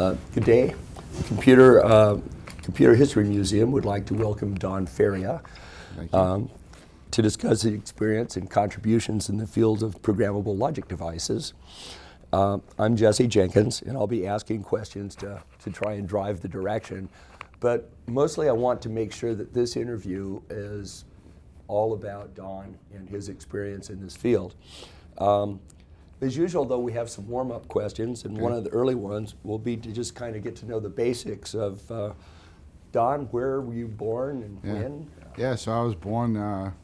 Good day. Computer History Museum would like to welcome Don Faria to discuss his experience and contributions in the field of programmable logic devices. I'm Jesse Jenkins, and I'll be asking questions to try and drive the direction. But mostly I want to make sure that this interview is all about Don and his experience in this field. As usual, though, we have some warm-up questions, and one of the early ones will be to just kind of get to know the basics of Don. Where were you born and when? Yeah, so I was born a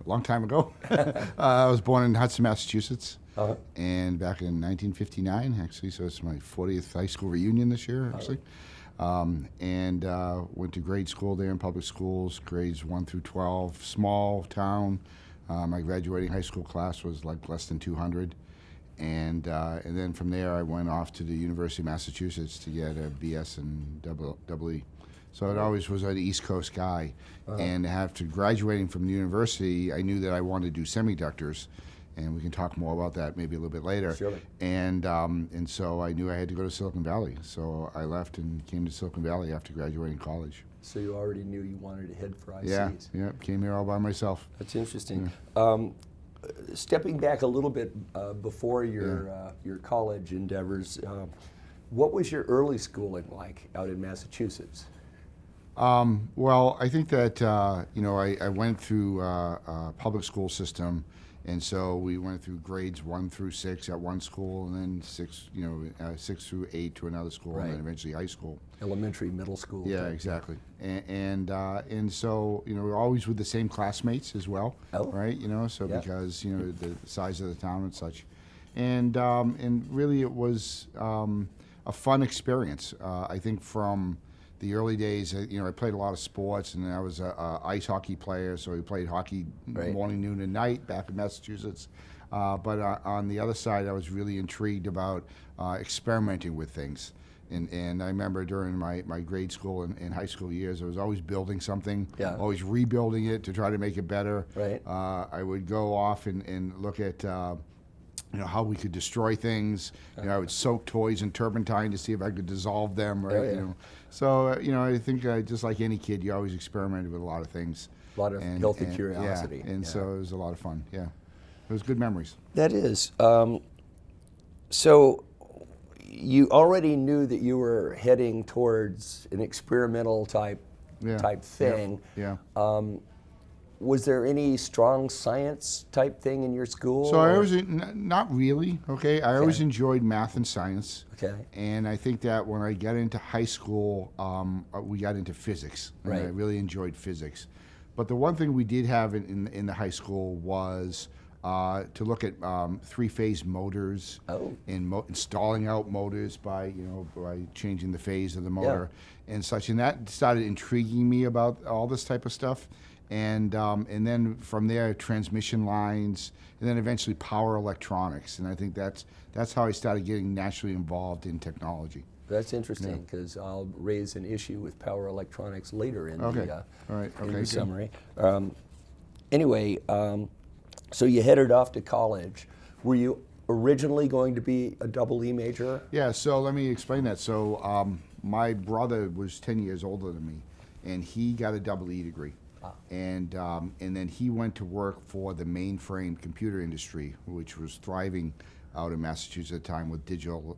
long time ago. I was born in Hudson, Massachusetts, and back in 1959, actually, so it's my 40th high school reunion this year, actually. And went to grade school there in public schools, grades 1 through 12, small town. My graduating high school class was like less than 200. And then from there, I went off to the University of Massachusetts to get a BS and double E. So it always was an East Coast guy. And after graduating from the university, I knew that I wanted to do semiconductors. And we can talk more about that maybe a little bit later. Surely. And so I knew I had to go to Silicon Valley. So I left and came to Silicon Valley after graduating college. So you already knew you wanted to head for ICs. Yeah, came here all by myself. That's interesting. Yeah. Stepping back a little bit before your college endeavors, what was your early schooling like out in Massachusetts? Well, I think that I went through a public school system, and so we went through grades 1 through 6 at one school, and then 6 through 8 to another school, and then eventually high school. Elementary, middle school. Yeah, exactly. And so we're always with the same classmates as well, right? Because the size of the town and such, and really it was a fun experience. I think from the early days, I played a lot of sports, and I was a ice hockey player, so we played hockey morning, noon, and night back in Massachusetts. But on the other side, I was really intrigued about experimenting with things. And I remember during my grade school and high school years, I was always building something, always rebuilding it to try to make it better. Right. I would go off and look at how we could destroy things. I would soak toys in turpentine to see if I could dissolve them. Right. So I think just like any kid, you always experimented with a lot of things. A lot of healthy curiosity. Yeah. So it was a lot of fun. Yeah, it was good memories. That is. So you already knew that you were heading towards an experimental type thing. Yeah. Was there any strong science type thing in your school? So I always, not really, okay? I always enjoyed math and science. Okay. And I think that when I got into high school, we got into physics. And I really enjoyed physics. But the one thing we did have in the high school was to look at three-phase motors and installing out motors by changing the phase of the motor and such. And that started intriguing me about all this type of stuff. And then from there, transmission lines, and then eventually power electronics. And I think that's how I started getting naturally involved in technology. That's interesting, because I'll raise an issue with power electronics later in the summary. Anyway, so you headed off to college. Were you originally going to be a double E major? Yeah, so let me explain that. So my brother was 10 years older than me, and he got a double E degree. And then he went to work for the mainframe computer industry, which was thriving out in Massachusetts at the time with digital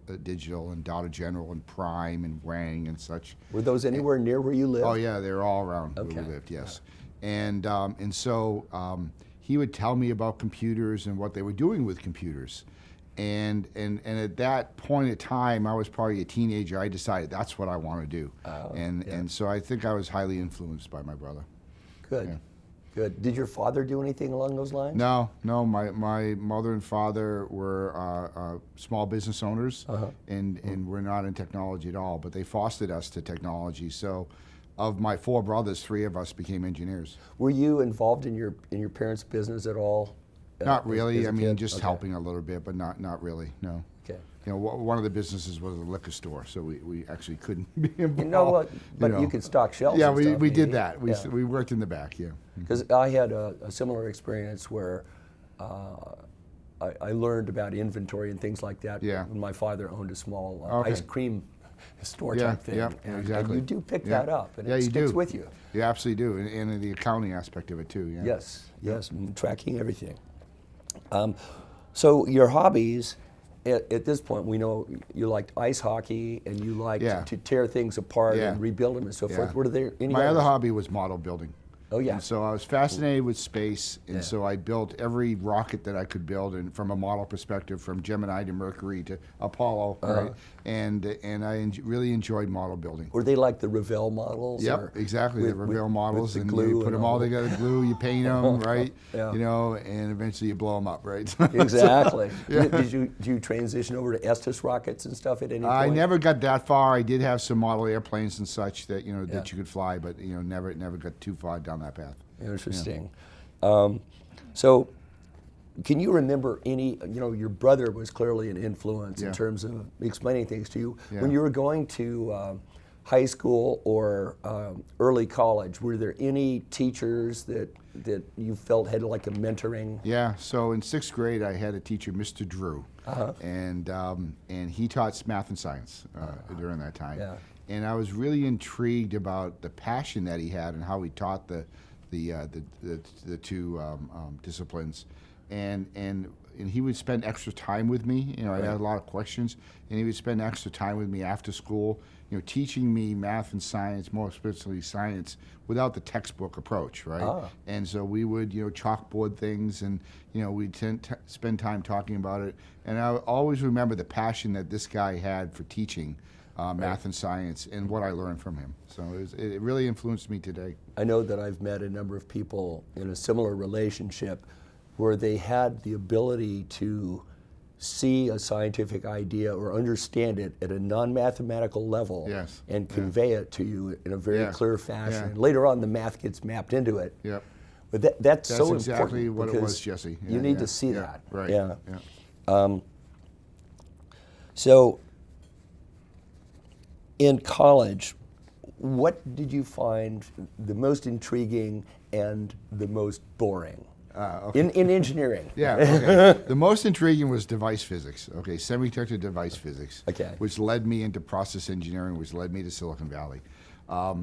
and Data General and Prime and Wang and such. Were those anywhere near where you lived? Oh yeah, they were all around where we lived. Yes, and so he would tell me about computers and what they were doing with computers. And at that point in time, I was probably a teenager. I decided that's what I want to do. And so I think I was highly influenced by my brother. Good. Yeah. Good. Did your father do anything along those lines? No. My mother and father were small business owners, and we're not in technology at all. But they fostered us to technology. So, of my 4 brothers, 3 of us became engineers. Were you involved in your parents' business at all? Not really. I mean, just helping a little bit, but not really. No. Okay. One of the businesses was a liquor store, so we actually couldn't be involved. But you could stock shelves. Yeah, and stuff, we did that. We worked in the back. Yeah. Because I had a similar experience where I learned about inventory and things like that when my father owned a small ice cream store Yeah, type thing. yeah, And exactly. you do pick Yeah. that up, and Yeah, it you sticks do. with you. You absolutely do, and the accounting aspect of it too. Yeah. Yes, and tracking everything. So your hobbies, at this point, we know you liked ice hockey and you liked Yeah. to tear things apart Yeah. and rebuild them and so forth. Yeah. Were there any My other others? hobby was model building. Oh, yeah. And so I was fascinated with space, and Yeah. so I built every rocket that I could build, and from a model perspective, from Gemini to Mercury to Apollo, right? And I really enjoyed model building. Were they like the Revell models? Yep, or exactly. The with- Revell models, with and the glue you put and them all together, glue, you paint them, right? Yeah. You know, and eventually you blow them up, right? Exactly. Yeah. Did you transition over to Estes rockets and stuff at any point? I never got that far. I did have some model airplanes and such that that you could fly, but never got too far down that path. Interesting. So, can you remember any? Your brother was clearly an influence in Yeah. terms of explaining things to you. Yeah. When you were going to high school or early college, were there any teachers that you felt had like a mentoring? Yeah. So in 6th grade, I had a teacher, Mr. Drew, and he taught math and science during that time. Yeah. And I was really intrigued about the passion that he had and how he taught the two disciplines, and he would spend extra time with me. I had a lot of questions, and he would spend extra time with me after school, teaching me math and science, more especially science, without the textbook approach, right? And so we would, chalkboard things, and we'd spend time talking about it. And I always remember the passion that this guy had for teaching math and science, and what I learned from him. So it really influenced me today. I know that I've met a number of people in a similar relationship where they had the ability to see a scientific idea or understand it at a non-mathematical level Yes. and convey it to you in a very Yeah. clear fashion. Yeah. And later on, the math gets mapped into it. Yep. But that's so exactly important what it because was, Jesse. you Yeah, need yeah, to see yeah, that. right. Yeah. Yeah. So, in college, what did you find the most intriguing and the most boring Okay. in engineering? Yeah, okay. The most intriguing was device physics, semiconductor device physics, Okay. which led me into process engineering, which led me to Silicon Valley. I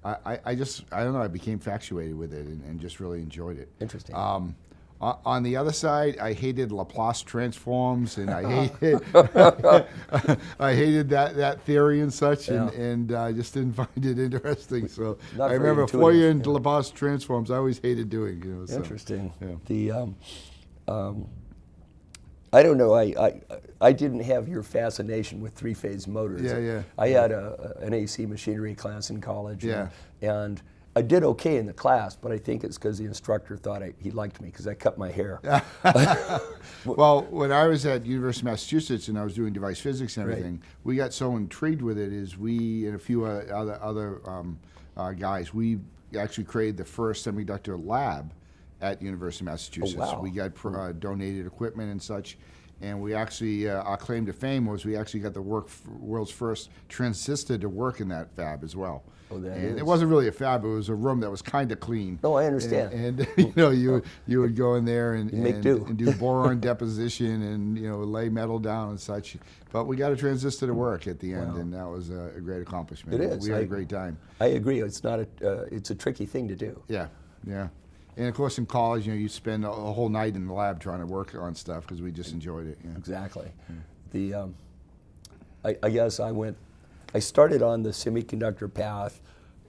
don't know, I became infatuated with it and just really enjoyed it. Interesting. On the other side, I hated Laplace transforms, and I hated I hated that theory and such, and I just didn't find it interesting. So Not I very remember intuitive, Fourier and Laplace transforms. I always hated doing. So, Interesting. yeah. The I don't know. I didn't have your fascination with three-phase motors. Yeah. I had an AC machinery class in college. Yeah. And I did okay in the class, but I think it's because the instructor thought he liked me because I cut my hair. Well, when I was at University of Massachusetts and I was doing device physics and everything, we got so intrigued with it. Is we and a few other guys, we actually created the first semiconductor lab at University of Massachusetts. Oh, wow. We got donated equipment and such, and we actually our claim to fame was we actually got the world's first transistor to work in that fab as well. Oh, that and is. it wasn't really a fab; it was a room that was kind of clean. No, I understand. And you would go in there and make do. and do boron deposition and lay metal down and such. But we got a transistor to work at the end, and that was a great accomplishment. It is. We had a great time. I agree. It's not it's a tricky thing to do. Yeah. And of course, in college, you spend a whole night in the lab trying to work on stuff because we just enjoyed it. Yeah. Exactly. The I guess I started on the semiconductor path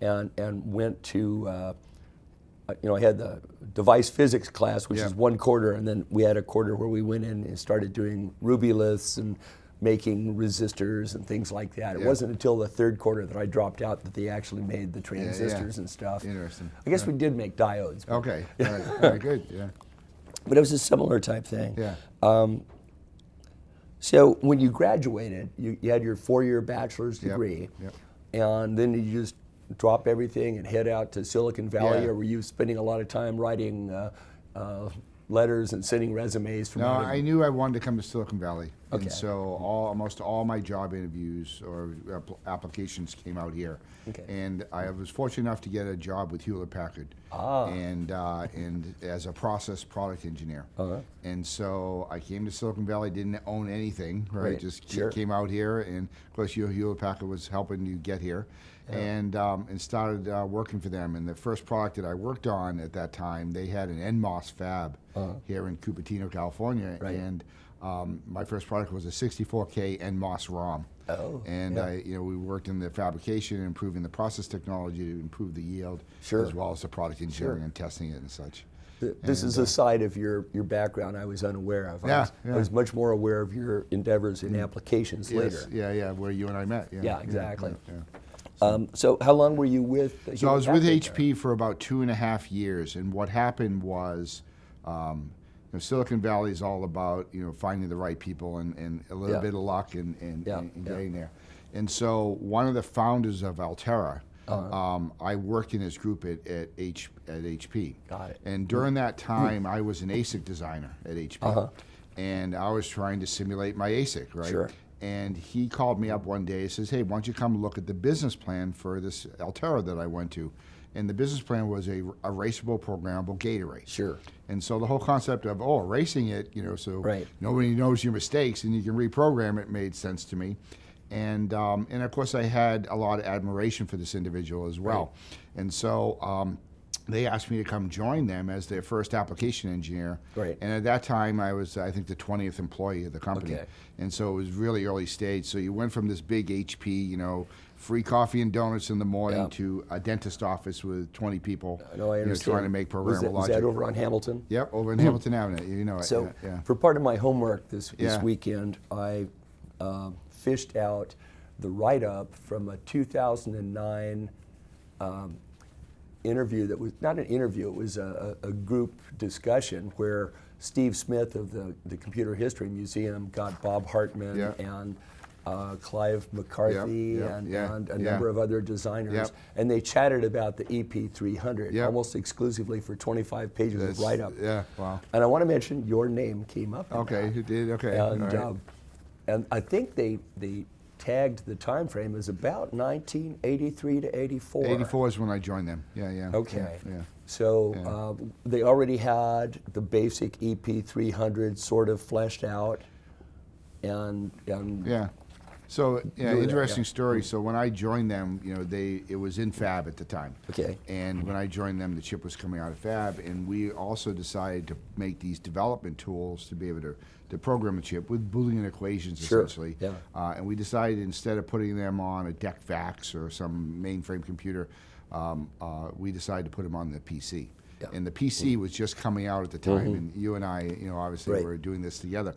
and went to I had the device physics class, which is 1 quarter, and then we had a quarter where we went in and started doing rubyliths and making resistors and things like that. It wasn't until the 3rd quarter that I dropped out that they actually made the transistors and stuff. Interesting. I guess we did make diodes. But, Okay. All right. Very good. Yeah. but it was a similar type thing. Yeah. So when you graduated, you had your 4-year bachelor's degree, Yep. and then you just drop everything and head out to Silicon Valley, Yeah. or were you spending a lot of time writing letters and sending resumes from No, out of- I knew I wanted to come to Silicon Valley. Okay. And so almost all my job interviews or applications came out here. Okay. And I was fortunate enough to get a job with Hewlett-Packard. And as a process product engineer. And so I came to Silicon Valley, didn't own anything, right? Just came out here, and of course Hewlett-Packard was helping you get here. And started working for them. And the first product that I worked on at that time, they had an NMOS fab here in Cupertino, California. And my first product was a 64K NMOS ROM. And we worked in the fabrication and improving the process technology to improve the yield, as well as the product engineering and testing it and such. This is a side of your background I was unaware of. I was much more aware of your endeavors in applications later. Where you and I met. Yeah, exactly. So how long were you with Hewlett-Packard? So I was with HP for about 2.5 years, and what happened was Silicon Valley is all about finding the right people and a little bit of luck and getting there. And so one of the founders of Altera, I worked in his group at HP. Got it. And during that time, I was an ASIC designer at HP, and I was trying to simulate my ASIC, right? Sure. And he called me up one day and says, "Hey, why don't you come look at the business plan for this Altera that I went to?" And the business plan was a erasable, programmable gate array. Sure. And so the whole concept of erasing it, so nobody knows your mistakes and you can reprogram it, made sense to me. And of course I had a lot of admiration for this individual as well. And so they asked me to come join them as their first application engineer. And at that time I was, I think, the 20th employee of the company. And so it was really early stage. So you went from this big HP, free coffee and donuts in the morning to a dentist office with 20 people trying to make programmable logic. Was that over on Hamilton? Yep, over in Hamilton Avenue. So for part of my homework this weekend, I fished out the write-up from a 2009 interview that was not an interview, it was a group discussion where Steve Smith of the Computer History Museum got Bob Hartman and Clive McCarthy and a number of other designers, and they chatted about the EP300 almost exclusively for 25 pages of write-up. And I want to mention your name came up. You did? Okay. And I think they tagged the time frame as about 1983 to 84. 84 is when I joined them. Okay. So they already had the basic EP300 sort of fleshed out, and So interesting story. So when I joined them, it was in fab at the time. And when I joined them, the chip was coming out of fab, and we also decided to make these development tools to be able to program a chip with Boolean equations essentially. And we decided instead of putting them on a DEC VAX or some mainframe computer, we decided to put them on the PC. And the PC was just coming out at the time, and you and I, obviously were doing this together.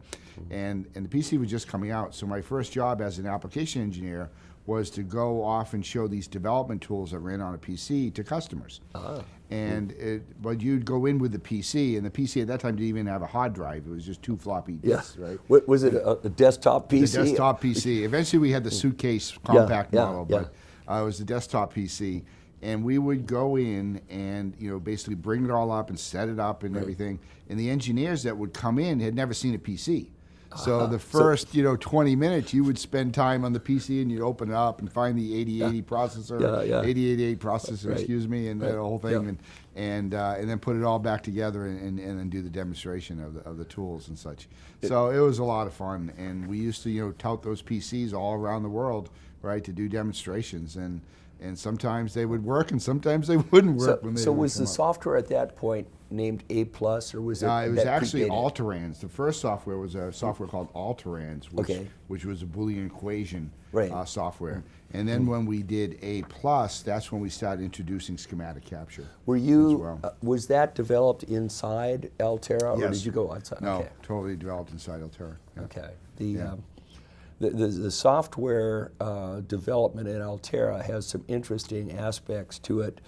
And the PC was just coming out. So my first job as an application engineer was to go off and show these development tools that ran on a PC to customers. But you'd go in with the PC, and the PC at that time didn't even have a hard drive. It was just 2 floppy disks, right? Was it a desktop PC? The desktop PC. Eventually we had the suitcase compact model, but it was the desktop PC. And we would go in and basically bring it all up and set it up and everything. And the engineers that would come in had never seen a PC. So the first 20 minutes you would spend time on the PC, and you'd open it up and find the 8080 processor, 8088 processor, excuse me, and the whole thing, and then put it all back together and then do the demonstration of the tools and such. So it was a lot of fun, and we used to tout those PCs all around the world, right, to do demonstrations, and sometimes they would work, and sometimes they wouldn't work. So was the software at that point named A+, or was it? It was actually Alterans. The first software was a software called Alterans, which was a Boolean equation software. And then when we did A+, that's when we started introducing schematic capture. Were you? Was that developed inside Altera, or did you go outside? No, totally developed inside Altera. Okay. The software development in Altera has some interesting aspects to it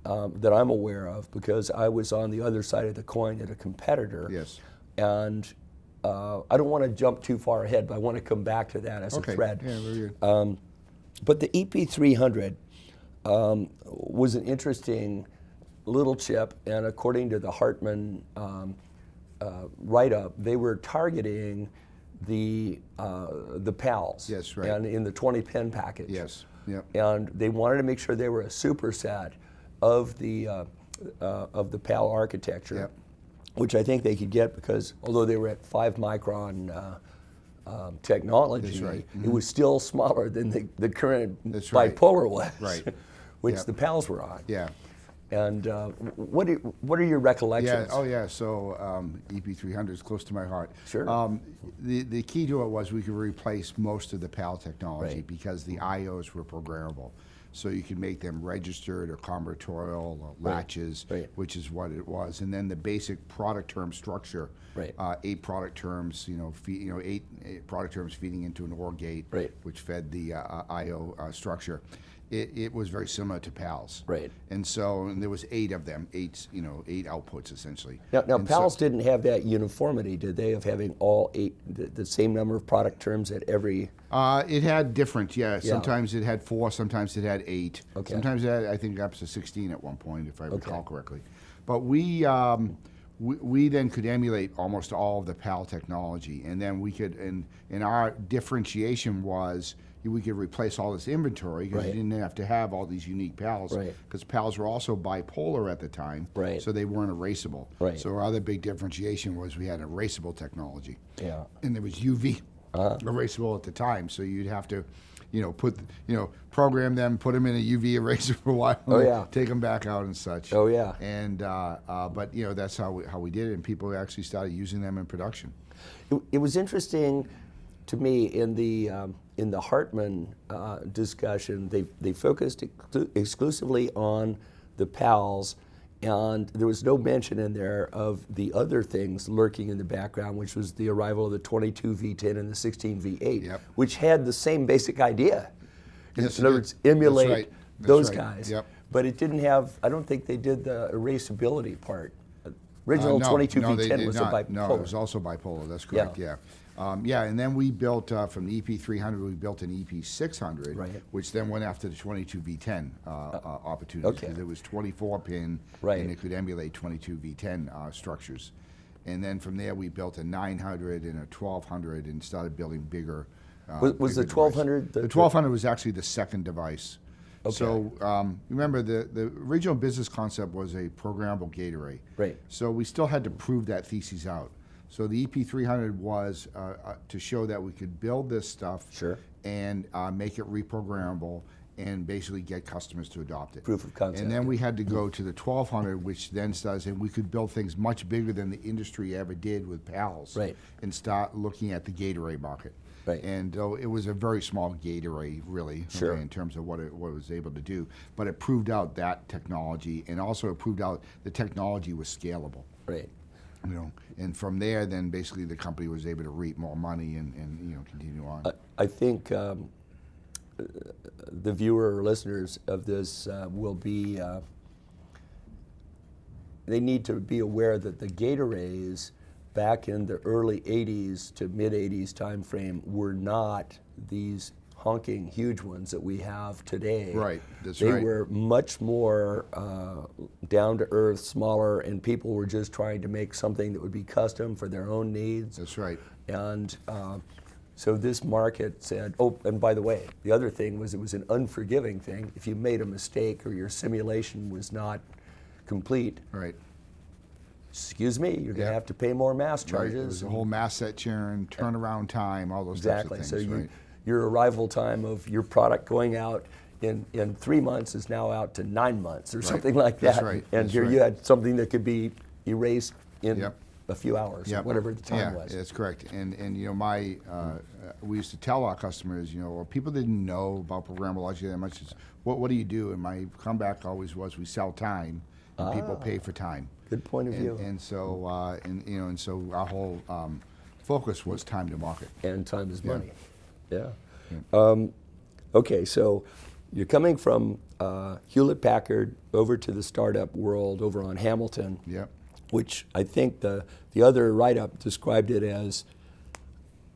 that I'm aware of, because I was on the other side of the coin at a competitor. And I don't want to jump too far ahead, but I want to come back to that as a thread. Very good. But the EP300 was an interesting little chip, and according to the Hartman write-up, they were targeting the PALs. Yes, right. And in the 20-pin package. Yes. Yep. And they wanted to make sure they were a superset of the PAL architecture, Yep. which I think they could get because although they were at 5-micron technology, That's right. it was still smaller than the current That's right. bipolar was, Right. which Yep. the PALs were on. Yeah. And what are your recollections? Yeah. Oh, yeah. So EP300 is close to my heart. Sure. The key to it was we could replace most of the PAL technology Right. because the IOs were programmable. So you could make them registered or combinatorial or latches, Right. which is what it was. And then the basic product term structure, Right. 8 product terms, eight product terms feeding into an OR gate, Right. which fed the IO structure. It was very similar to PALs. Right. And there was 8 of them, 8 outputs essentially. Now And PALs didn't have that uniformity, did they, of having all 8, the same number of product terms at every? It had different, yeah. Sometimes it had 4, sometimes it had 8. Okay. Sometimes it had, I think, up to 16 at one point, if I recall correctly. But we then could emulate almost all of the PAL technology, and then we could, and our differentiation was we could replace all this inventory because you Right. didn't have to have all these unique PALs, Right. because PALs were also bipolar at the time, Right. so they weren't erasable. Right. So our other big differentiation was we had erasable technology. Yeah. And there was UV erasable at the time, so you'd have to, program them, put them in a UV eraser for a while, Oh, yeah. take them back out and such. Oh, yeah. And but that's how we did it, and people actually started using them in production. It was interesting to me in the Hartman discussion. They focused exclusively on the PALs, and there was no mention in there of the other things lurking in the background, which was the arrival of the 22V10 and the 16V8, Yep. which had the same basic idea. Yes, in it other did. words, emulate That's right. That's those right. guys. Yep. But it didn't have. I don't think they did the erasability part. Original No, 22V10 they was did a not. bipolar. No, it was also bipolar. That's correct. Yeah. And then we built from the EP300. We built an EP600, Right. which then went after the 22V10 opportunities Okay. because it was 24-pin Right. and it could emulate 22V10 structures. And then from there, we built a 900 and a 1200 and started building bigger. Was the bigger 1200 device. The 1200 was actually the second device. Okay. So remember, the original business concept was a programmable gate array. Right. So we still had to prove that thesis out. So the EP300 was to show that we could build this stuff Sure. and make it reprogrammable and basically get customers to adopt it. Proof of concept. And then we had to go to the 1200, which then started saying we could build things much bigger than the industry ever did with PALs. Right. And start looking at the gate array market. Right. And it was a very small gate array, really, Sure. in terms of what it was able to do. But it proved out that technology, and also it proved out the technology was scalable. Right. And from there, then basically the company was able to reap more money and continue on. I think the viewer or listeners of this will be, they need to be aware that the gate arrays back in the early 80s to mid 80s time frame were not these honking huge ones that we have today. Right, that's they right. were much more down to earth, smaller, and people were just trying to make something that would be custom for their own needs. That's right. And so this market said, oh, and by the way, the other thing was it was an unforgiving thing. If you made a mistake or your simulation was not complete, Right. excuse me, you're going Yeah. to have to pay more mass Right. charges. It was the and- whole mass set churn, turnaround time, all those exactly. types So of things. your arrival time of your product going out in 3 months is now out to 9 months or something like that. That's right. And That's here right. you had something that could be erased in Yep. a few hours, or Yep. whatever the time Yeah, was. that's correct. And we used to tell our customers, well, people didn't know about programmable logic that much. It's, what do you do? And my comeback always was, we sell time, and people pay for time. Good point of view. And so our whole focus was time to market. And time is Yeah. money. Yeah. Okay, so you're coming from Hewlett-Packard over to the startup world over on Hamilton, Yep. which I think the other write-up described it as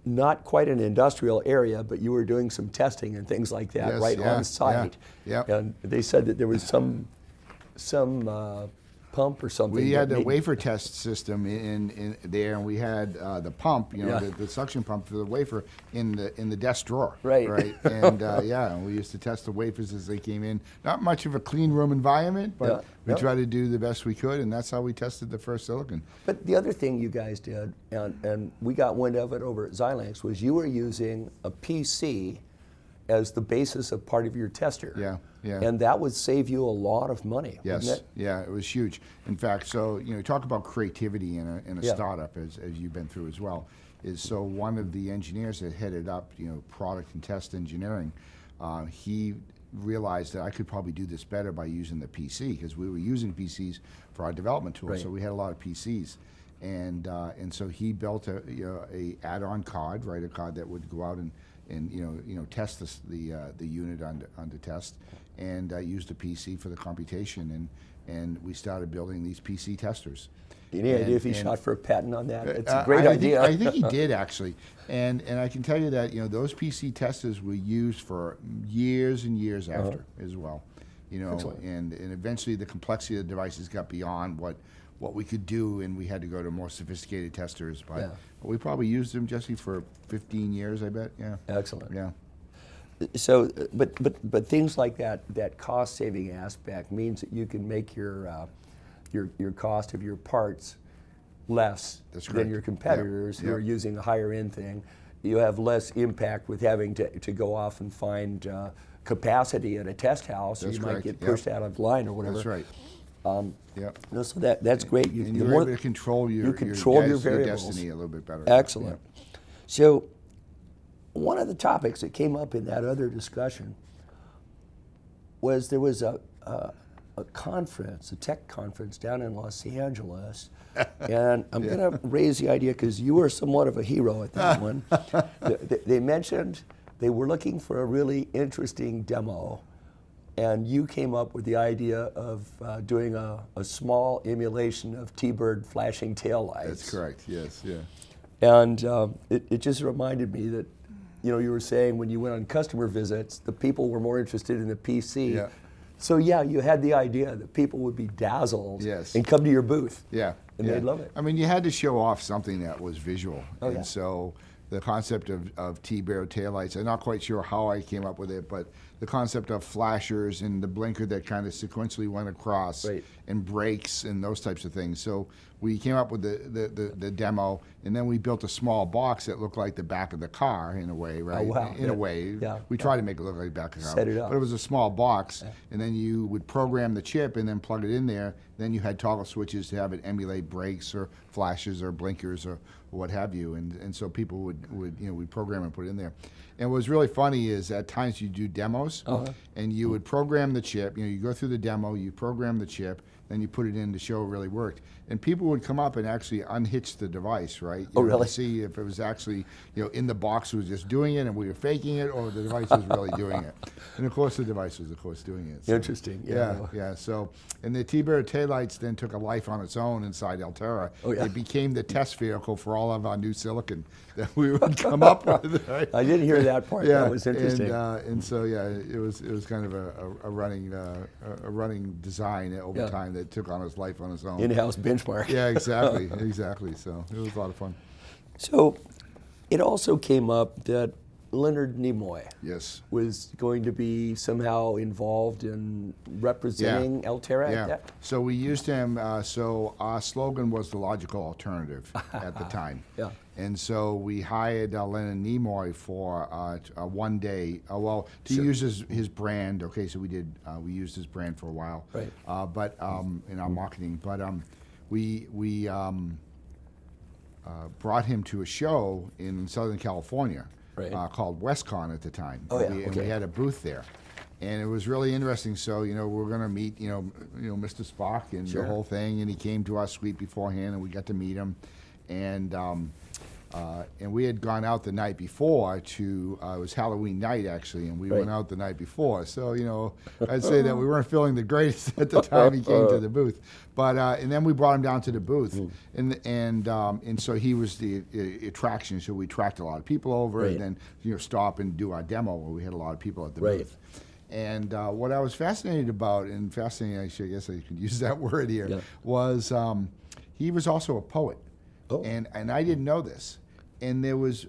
not quite an industrial area, but you were doing some testing and things like that Yes, right yeah, on site. yeah, yep. And they said that there was some pump or something. We had the wafer test system in there, and we had the pump, you know, the suction pump for the wafer in the desk drawer. Right. Right. And and we used to test the wafers as they came in. Not much of a clean room environment, but we tried to do the best we could, and that's how we tested the first silicon. But the other thing you guys did, and we got wind of it over at Xilinx, was you were using a PC as the basis of part of your tester. Yeah, yeah. And that would save you a lot of money, Yes, wouldn't it? yeah, it was huge. In fact, so, you know, talk about creativity in a startup, as you've been through as well, is so one of the engineers that headed up, you know, product and test engineering, he realized that I could probably do this better by using the PC, because we were using PCs for our development tools, so we had a lot of PCs. And so he built a add-on card, right? A card that would go out and test the unit under test, and used a PC for the computation, and we started building these PC testers. Any idea if he shot for a patent on that? It's a great idea. I think he did, actually, and I can tell you that, you know, those PC testers were used for years and years after as well, you know. Excellent. And eventually the complexity of the devices got beyond what we could do, and we had to go to more sophisticated testers. But we probably used them, Jesse, for 15 years, I bet. Yeah. Excellent. Yeah. So, but things like that cost saving aspect means that you can make your cost of your parts less than your competitors who are using a higher end thing. You have less impact with having to go off and find capacity at a test house, or you might get pushed out of line or whatever. That's right. So that's great. And you're able to control your variables. destiny a little bit better. Excellent. So one of the topics that came up in that other discussion was there was a conference, a tech conference down in Los Angeles, and I'm going to raise the idea because you were somewhat of a hero at that one. They mentioned they were looking for a really interesting demo, and you came up with the idea of doing a small emulation of TBird flashing taillights. That's correct, yes, yeah. And it just reminded me that, you know, you were saying when you went on customer visits, the people were more interested in the PC. Yeah. So you had the idea that people would be dazzled and come to your booth. Yeah. And they'd love it. I mean, you had to show off something that was visual. And so the concept of TBird taillights, I'm not quite sure how I came up with it, but the concept of flashers and the blinker that kind of sequentially went across and brakes and those types of things. So we came up with the demo, and then we built a small box that looked like the back of the car in a way, right? Oh, wow. In a way. We tried to make it look like the back of the car. Set it up. But it was a small box, and then you would program the chip and then plug it in there. Then you had toggle switches to have it emulate brakes or flashes or blinkers or what have you. And so people would program and put it in there. And what was really funny is at times you do demos, and you would program the chip. You know, you go through the demo, you program the chip, then you put it in to show it really worked. And people would come up and actually unhitch the device, right? Really? To see if it was actually, in the box was just doing it and we were faking it, or the device was really doing it. And of course the device was, of course, doing it. So, Interesting. Yeah. So, and the TBird taillights then took a life on its own inside Altera. It became the test vehicle for all of our new silicon that we would come up with. Right? I didn't hear that part. That was interesting. And so it was kind of a running design over time that took on its life on its own. In-house benchmark. Yeah, exactly. So it was a lot of fun. So it also came up that Leonard Nimoy was going to be somehow involved in representing Altera. Yeah. So we used him. So our slogan was the logical alternative at the time. And so we hired Leonard Nimoy for a 1 day. To use his brand. Okay, so we used his brand for a while. Right. But in our marketing, but we brought him to a show in Southern California. Called WestCon at the time. And we had a booth there. And it was really interesting. So, we're going to meet, Mr. Spock and the whole thing. And he came to our suite beforehand, and we got to meet him. And we had gone out the night before to, it was Halloween night, actually, and we went out the night before. So, I'd say that we weren't feeling the greatest at the time he came to the booth. But, and then we brought him down to the booth. And so he was the attraction. So we tracked a lot of people over and then, stop and do our demo where we had a lot of people at the booth. what I was fascinated about, and fascinating, I guess I could use that word here, was he was also a poet. Oh. And I didn't know this. And there was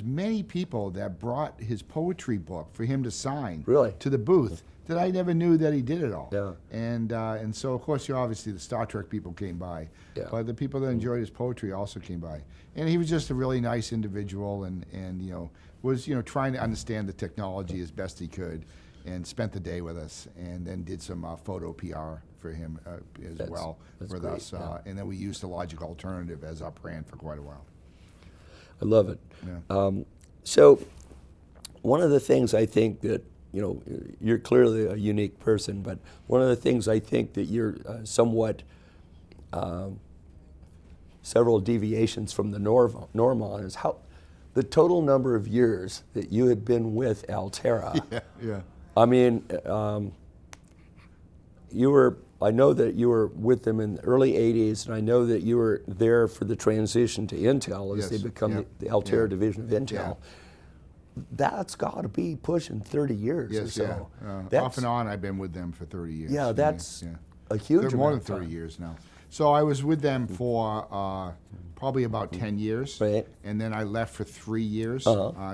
many people that brought his poetry book for him to sign to the booth that I never knew that he did it all. Yeah. And so, of course, obviously the Star Trek people came by, but the people that enjoyed his poetry also came by. And he was just a really nice individual, and was trying to understand the technology as best he could, and spent the day with us, and then did some photo PR for him as well with us. And then we used the Logic Alternative as our brand for quite a while. I love it. Yeah. So one of the things I think that, you're clearly a unique person, but one of the things I think that you're somewhat several deviations from the norm on is how the total number of years that you had been with Altera. Yeah. I mean, I know that you were with them in the early 80s, and I know that you were there for the transition to Intel as they become the Altair division of Intel. Yeah. That's got to be pushing 30 years or so. Off and on, I've been with them for 30 years. Yeah, that's a huge amount more than of time. 30 years now. So I was with them for probably about 10 years. Right. And then I left for 3 years,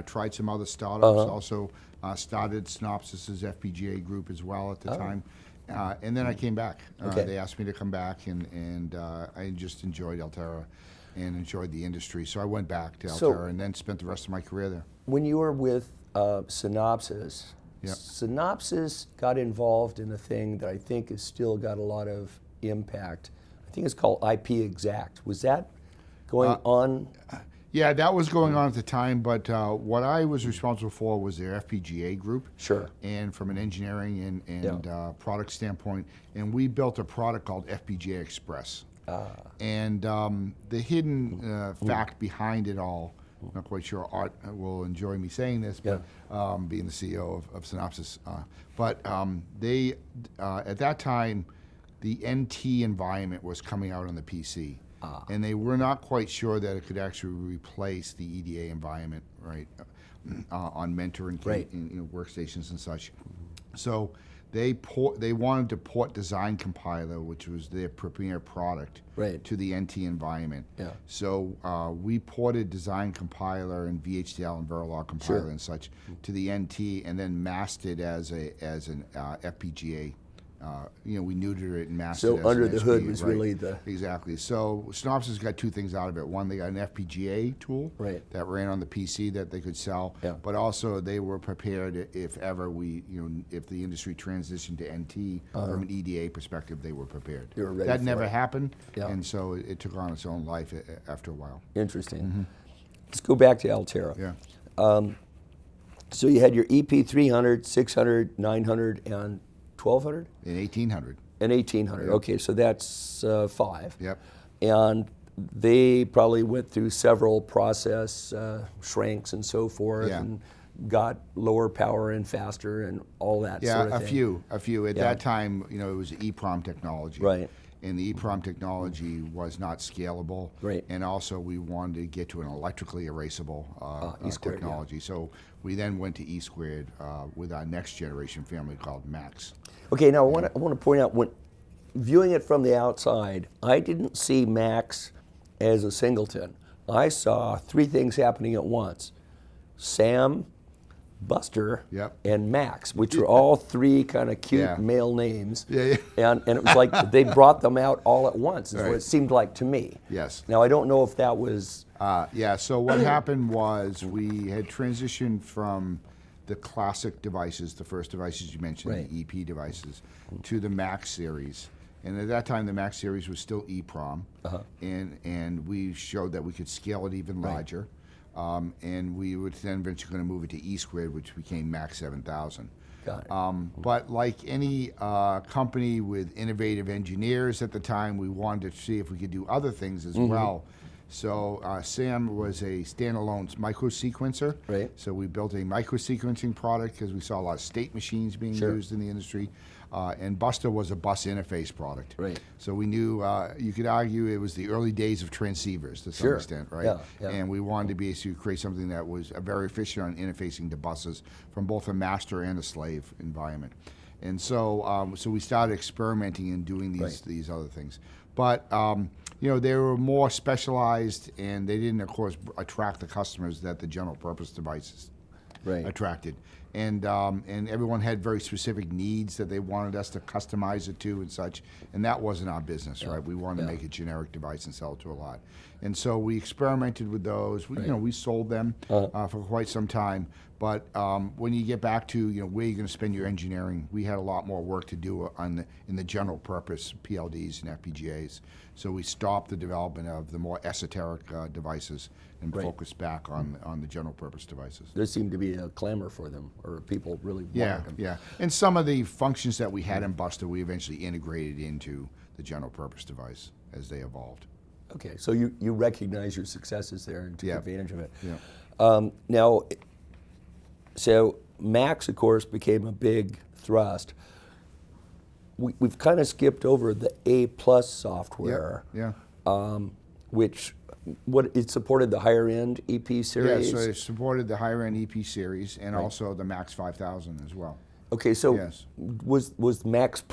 tried some other startups, also started Synopsys' FPGA group as well at the time. And then I came back. They asked me to come back, and I just enjoyed Altera and enjoyed the industry. So I went back to Altera and then spent the rest of my career there. When you were with Synopsys, Synopsys got involved in a thing that I think has still got a lot of impact. I think it's called IP Exact. Was that going on? Yeah, that was going on at the time, but what I was responsible for was their FPGA group. Sure. And from an engineering and product standpoint, and we built a product called FPGA Express. And the hidden fact behind it all, I'm not quite sure Art will enjoy me saying this, but being the CEO of Synopsys, but they, at that time, the NT environment was coming out on the PC. And they were not quite sure that it could actually replace the EDA environment, right, on Mentor and workstations and such. So they wanted to port Design Compiler, which was their premier product, to the NT environment. Yeah. So we ported Design Compiler and VHDL and Verilog Compiler and such to the NT, and then masked it as an FPGA. We neutered it and masked it. So under the hood was really the... Exactly. So Synopsys got two things out of it. One, they got an FPGA tool that ran on the PC that they could sell, but also they were prepared if ever if the industry transitioned to NT from an EDA perspective, they were prepared. They were ready that for never it. happened, and so it took on its own life after a while. Interesting. Let's go back to Altera. Yeah. So you had your EP300, 600, 900, and 1200? In 1800. And 1800. Yep. Okay, so that's 5. Yep. And they probably went through several process shrinks and so forth, and got lower power and faster and all that sort of thing. A few. At that time, it was EEPROM technology. Right. And the EEPROM technology was not scalable. Right. And also we wanted to get to an electrically erasable technology. So we then went to E squared with our next generation family called Max. Okay, now I want to point out, when viewing it from the outside, I didn't see Max as a singleton. I saw 3 things happening at once: Sam, Buster, and Max, which were all 3 kind of cute male names. And it was like they brought them out all at once, is what it seemed like to me. Yes. Now, I don't know if that was... so what happened was we had transitioned from the classic devices, the first devices you mentioned, the EP devices, to the Max series. And at that time, the Max series was still EEPROM, and we showed that we could scale it even larger. And we were then eventually going to move it to E squared, which became Max 7000. Got it. But like any company with innovative engineers at the time, we wanted to see if we could do other things as well. So Sam was a standalone microsequencer. Right. So we built a microsequencing product because we saw a lot of state machines being used in the industry. And Buster was a bus interface product. Right. So we knew, you could argue it was the early days of transceivers to some extent, right? Yeah, yeah. And we wanted to be able to create something that was very efficient on interfacing to buses from both a master and a slave environment. And so, so we started experimenting and doing these other things. But you know, they were more specialized, and they didn't, of course, attract the customers that the general purpose devices attracted. And everyone had very specific needs that they wanted us to customize it to and such. And that wasn't our business, right? We wanted to make a generic device and sell it to a lot. And so we experimented with those. We, you know, we sold them for quite some time. But when you get back to, you know, where you're going to spend your engineering, we had a lot more work to do in the general purpose PLDs and FPGAs. So we stopped the development of the more esoteric devices and focused back on the general purpose devices. There seemed to be a clamor for them, or people really wanted them. Yeah. And some of the functions that we had in Buster, we eventually integrated into the general purpose device as they evolved. Okay, so you recognize your successes there and took advantage of it. Yeah. Now, so Max, of course, became a big thrust. We've kind of skipped over the A+ software, which it supported the higher end EP series. Yeah, so it supported the higher end EP series and also the Max 5000 as well. Okay, so was Max+,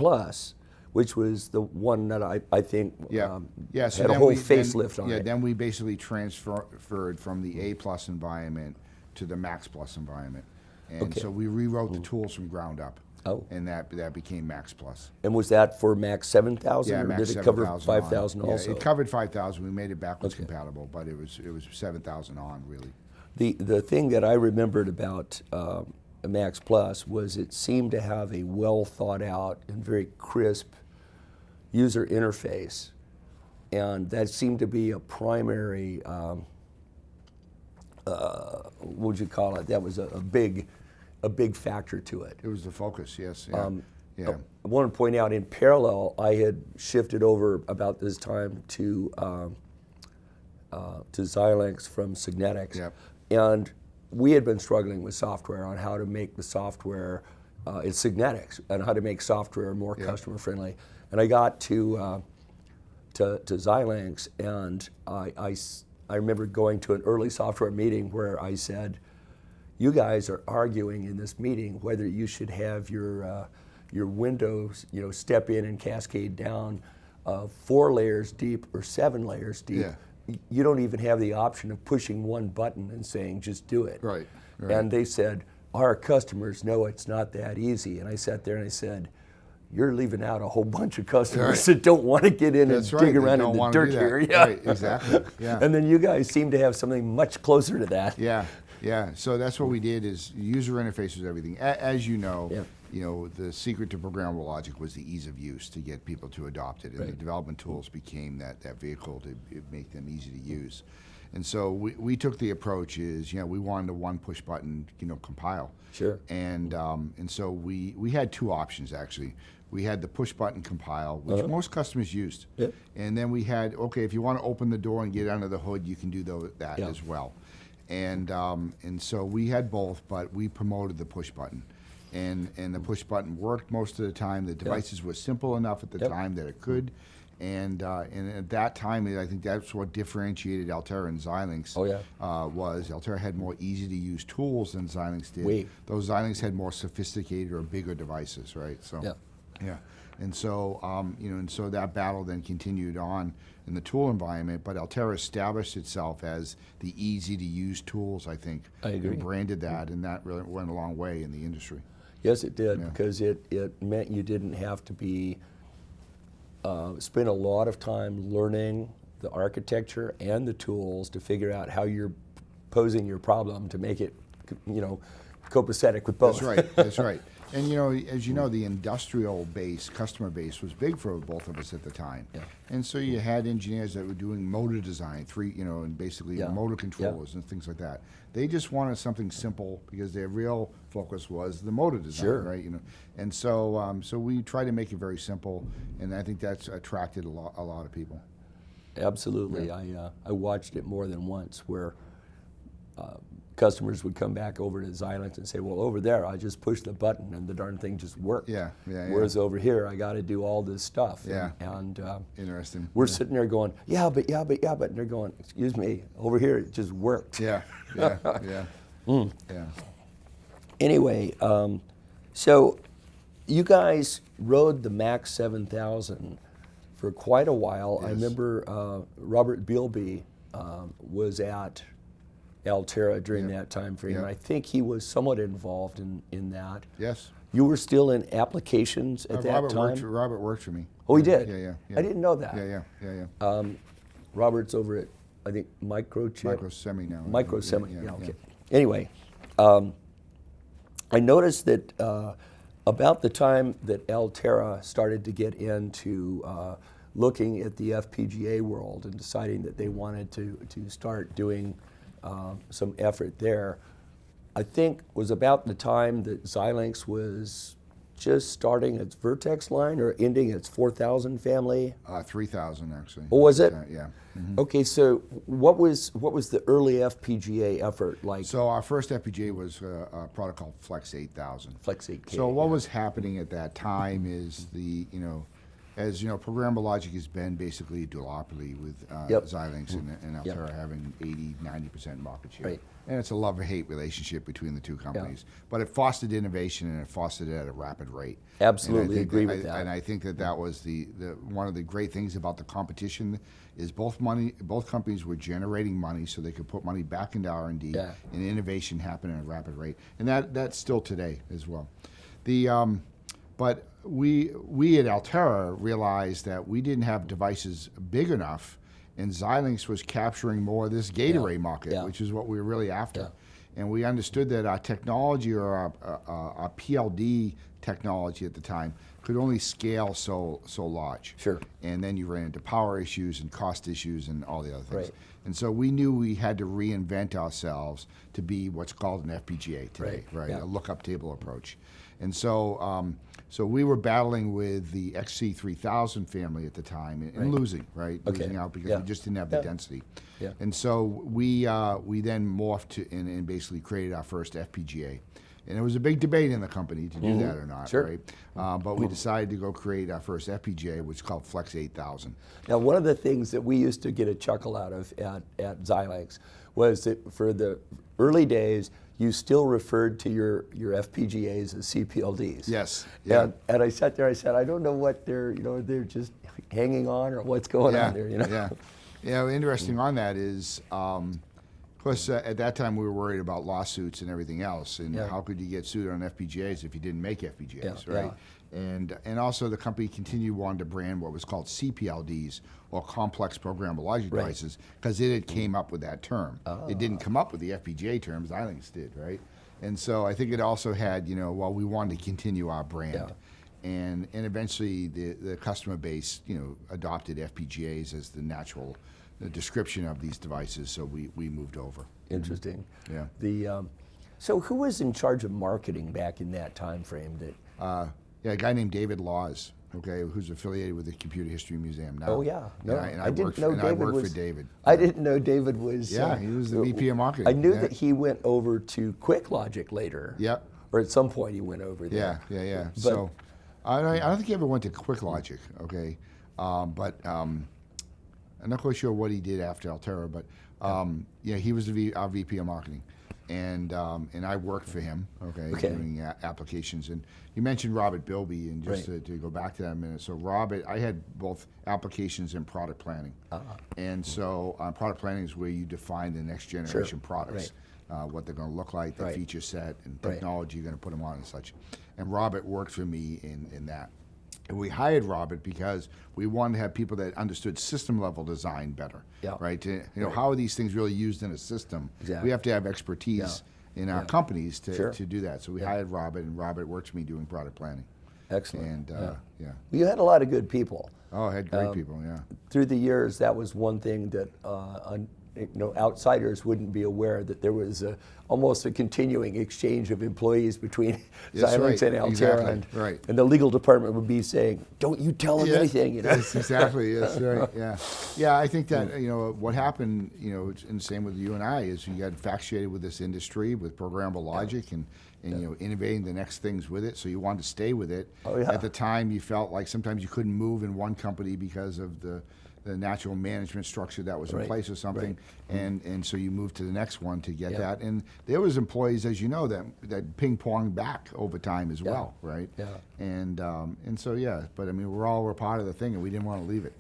which was the one that I think so had a whole facelift on it. Yeah, then we basically transferred from the A+ environment to the Max+ environment. And so we rewrote the tools from ground up. Oh. And that became Max+. And was that for Max 7000? Yeah, or Max did it cover 7000 5000 on. also? Yeah, it covered 5000. We made it backwards compatible, but it was 7000 on, really. The thing that I remembered about Max+ was it seemed to have a well thought out and very crisp user interface, and that seemed to be a primary what would you call it? That was a big factor to it. It was the focus, yes. Yeah. I want to point out, in parallel, I had shifted over about this time to Xilinx from Signetics, and we had been struggling with software on how to make the software in Signetics and how to make software more customer friendly. And I got to Xilinx, and I remember going to an early software meeting where I said, "You guys are arguing in this meeting whether you should have your windows, you know, step in and cascade down 4 layers deep or 7 layers deep. Yeah. You don't even have the option of pushing one button and saying, just do it." Right. And they said, "Our customers know it's not that easy." And I sat there and I said, "You're leaving out a whole bunch of customers that don't want to get in and dig around in the dirt here." Yeah. Right, exactly. Yeah. And then you guys seem to have something much closer to that. Yeah. So that's what we did, is user interface was everything. As you know, the secret to programmable logic was the ease of use to get people to adopt it, and the development tools became that vehicle to make them easy to use. And so we took the approach is, we wanted a one push button, compile. Sure. And so we had 2 options actually. We had the push button compile, which most customers used. Yeah. And then we had, if you want to open the door and get under the hood, you can do that as well. And so we had both, but we promoted the push button. And the push button worked most of the time. The devices were simple enough at the time that it could. And at that time, I think that's what differentiated Altera and Xilinx. Was Altera had more easy-to-use tools than Xilinx did. Those Xilinx had more sophisticated or bigger devices, right? So, and so and so that battle then continued on in the tool environment. But Altera established itself as the easy-to-use tools, I think. I agree. And branded that, and that really went a long way in the industry. Yes, it did, because it meant you didn't have to be spend a lot of time learning the architecture and the tools to figure out how you're posing your problem to make it, copacetic with both. That's right. And as you know, the industrial base, customer base, was big for both of us at the time. And so you had engineers that were doing motor design, and basically motor controllers and things like that. They just wanted something simple because their real focus was the motor design, right? And so so we tried to make it very simple, and I think that's attracted a lot of people. Absolutely. I watched it more than once where customers would come back over to Xilinx and say, well, over there, I just push the button and the darn thing just worked. Yeah, yeah, yeah. Whereas over here, I got to do all this stuff. Yeah. And Interesting. we're sitting there going, yeah, but. And they're going, excuse me, over here, it just worked. Yeah, yeah, yeah. Yeah. Anyway, so you guys rode the Max 7000 for quite a while. Yes. I remember Robert Bilby was at Altera during that time frame. Yeah. I think he was somewhat involved in that. Yes. You were still in applications at that time? Robert worked for me. Oh, he did? Yeah. I didn't know that. Yeah. Robert's over at, I think, Microchip? Microsemi now. Microsemi, Yeah, okay. Anyway, I noticed that about the time that Altera started to get into looking at the FPGA world and deciding that they wanted to start doing some effort there, I think was about the time that Xilinx was just starting its Vertex line or ending its 4000 family. 3000 actually. Oh, was it? Yeah. Okay, so what was the early FPGA effort like? So our first FPGA was a product called Flex 8000. Flex 8K. So what was happening at that time is as you know, programmable logic has been basically a duopoly with Xilinx and Altera having 80-90% market share. Right. And it's a love-hate relationship between the two companies. But it fostered innovation and it fostered it at a rapid rate. Absolutely agree with that. And I think that was the one of the great things about the competition is both companies were generating money so they could put money back into R&D and innovation happened at a rapid rate. And that's still today as well. But we at Altera realized that we didn't have devices big enough, and Xilinx was capturing more of this gate array market, which is what we were really after. And we understood that our technology or our PLD technology at the time could only scale so large. Sure. And then you ran into power issues and cost issues and all the other things. Right. And so we knew we had to reinvent ourselves to be what's called an FPGA today, right? A lookup table approach. And so so we were battling with the XC3000 family at the time and losing, right? Losing out because we just didn't have the density. And so we then morphed and basically created our first FPGA. And there was a big debate in the company to do that or not, right? But we decided to go create our first FPGA, which is called Flex 8000. Now, one of the things that we used to get a chuckle out of at Xilinx was that for the early days, you still referred to your FPGAs as CPLDs. Yes. And I sat there, I said, I don't know what they're just hanging on or what's going on there, Yeah, interesting on that is, of course, at that time we were worried about lawsuits and everything else, and how could you get sued on FPGAs if you didn't make FPGAs, right? And also the company continued wanting to brand what was called CPLDs, or complex programmable logic devices, because it had came up with that term. It didn't come up with the FPGA term, Xilinx did, right? And so I think it also had, we wanted to continue our brand. And eventually the customer base, adopted FPGAs as the natural description of these devices, so we moved over. Interesting. Yeah. So who was in charge of marketing back in that time frame? A guy named David Laws, who's affiliated with the Computer History Museum now. Oh yeah, no, I didn't know David I worked for David. I didn't know David was. Yeah, he was the VP of marketing. I knew that he went over to QuickLogic later. Yep. Or at some point he went over there. Yeah. So I don't think he ever went to QuickLogic. But I'm not quite sure what he did after Altera. But he was our VP of marketing. And I worked for him, doing applications. And you mentioned Robert Bilby, and just to go back to that a minute. So Robert, I had both applications and product planning. And so product planning is where you define the next generation products, what they're going to look like, the feature set, and technology you're going to put them on and such. And Robert worked for me in that. And we hired Robert because we wanted to have people that understood system level design better, right? How are these things really used in a system? Exactly. We have to have expertise in our companies to do that. So we hired Robert, and Robert worked for me doing product planning. Excellent. And You had a lot of good people. Oh, I had great people, Through the years, that was one thing that outsiders wouldn't be aware that there was almost a continuing exchange of employees between That's Xilinx right, and Altera, exactly, and the legal department would be saying, "Don't you tell them anything." Yes, exactly. Yes, right. Yeah, yeah. I think that what happened, and same with you and I, is you got infatuated with this industry, with programmable logic, and innovating the next things with it. So you wanted to stay with it. Oh, yeah. At the time, you felt like sometimes you couldn't move in one company because of the natural management structure that was in place or something, and so you moved to the next one to get that. And there was employees, as you know, that ping pong back over time as well, right? Yeah. And so but I mean, we're part of the thing, and we didn't want to leave it.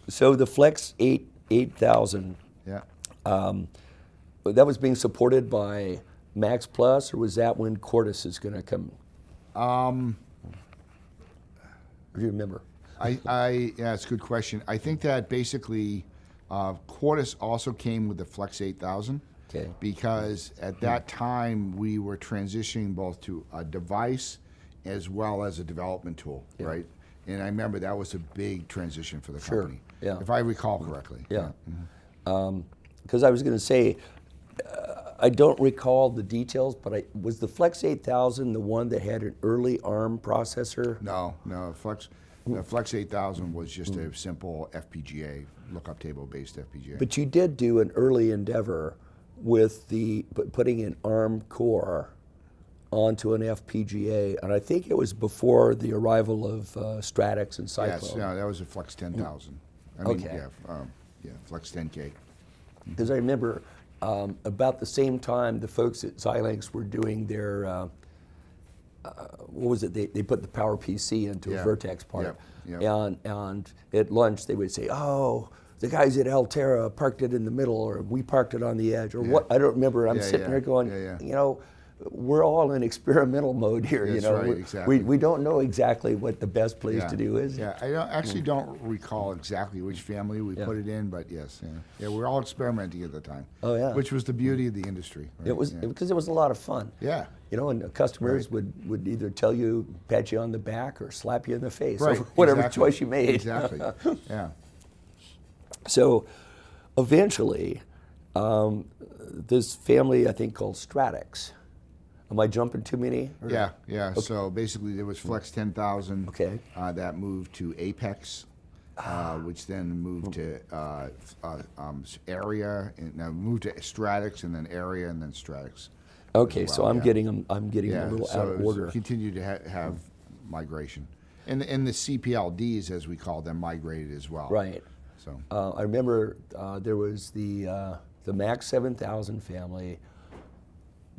So the Flex 8000, that was being supported by Max+Plus, or was that when Quartus is going to come? Do you remember? Yeah, it's a good question. I think that basically Quartus also came with the Flex 8000. Okay. Because at that time we were transitioning both to a device as well as a development tool, right? And I remember that was a big transition for the company, if I recall correctly. Yeah. Because I was going to say, I don't recall the details, but was the Flex 8000 the one that had an early ARM processor? No, the Flex 8000 was just a simple FPGA, lookup table-based FPGA. But you did do an early endeavor with putting an ARM core onto an FPGA, and I think it was before the arrival of Stratos and Cyclone. Yes, that was a Flex 10,000. I mean, Flex 10K. Because I remember about the same time the folks at Xilinx were doing their what was it? They put the PowerPC into a Vertex part, and at lunch they would say, "Oh, the guys at Altera parked it in the middle, or we parked it on the edge, or what?" I don't remember. I'm sitting there going, we're all in experimental mode here. That's right, exactly. We don't know exactly what the best place to do is. Yeah, I actually don't recall exactly which family we put it in, but yes, we're all experimenting at the time. Oh yeah, which was the beauty of the industry. Right? It was because it was a lot of fun. Yeah. And customers would either tell you, pat you on the back, or slap you in the face, right. or whatever choice you made. Exactly. Yeah. So, eventually, this family I think called Stratos. Am I jumping too many? Or? Yeah. Okay. So basically, there was Flex 10,000. Okay. That moved to Apex, which then moved to Area, and now moved to Stratos, and then Area, and then Stratos. Okay, so I'm getting them. I'm getting them a little out of order. Continue to have migration, and the CPLDs, as we call them, migrated as well. Right. So I remember there was the Max 7000 family.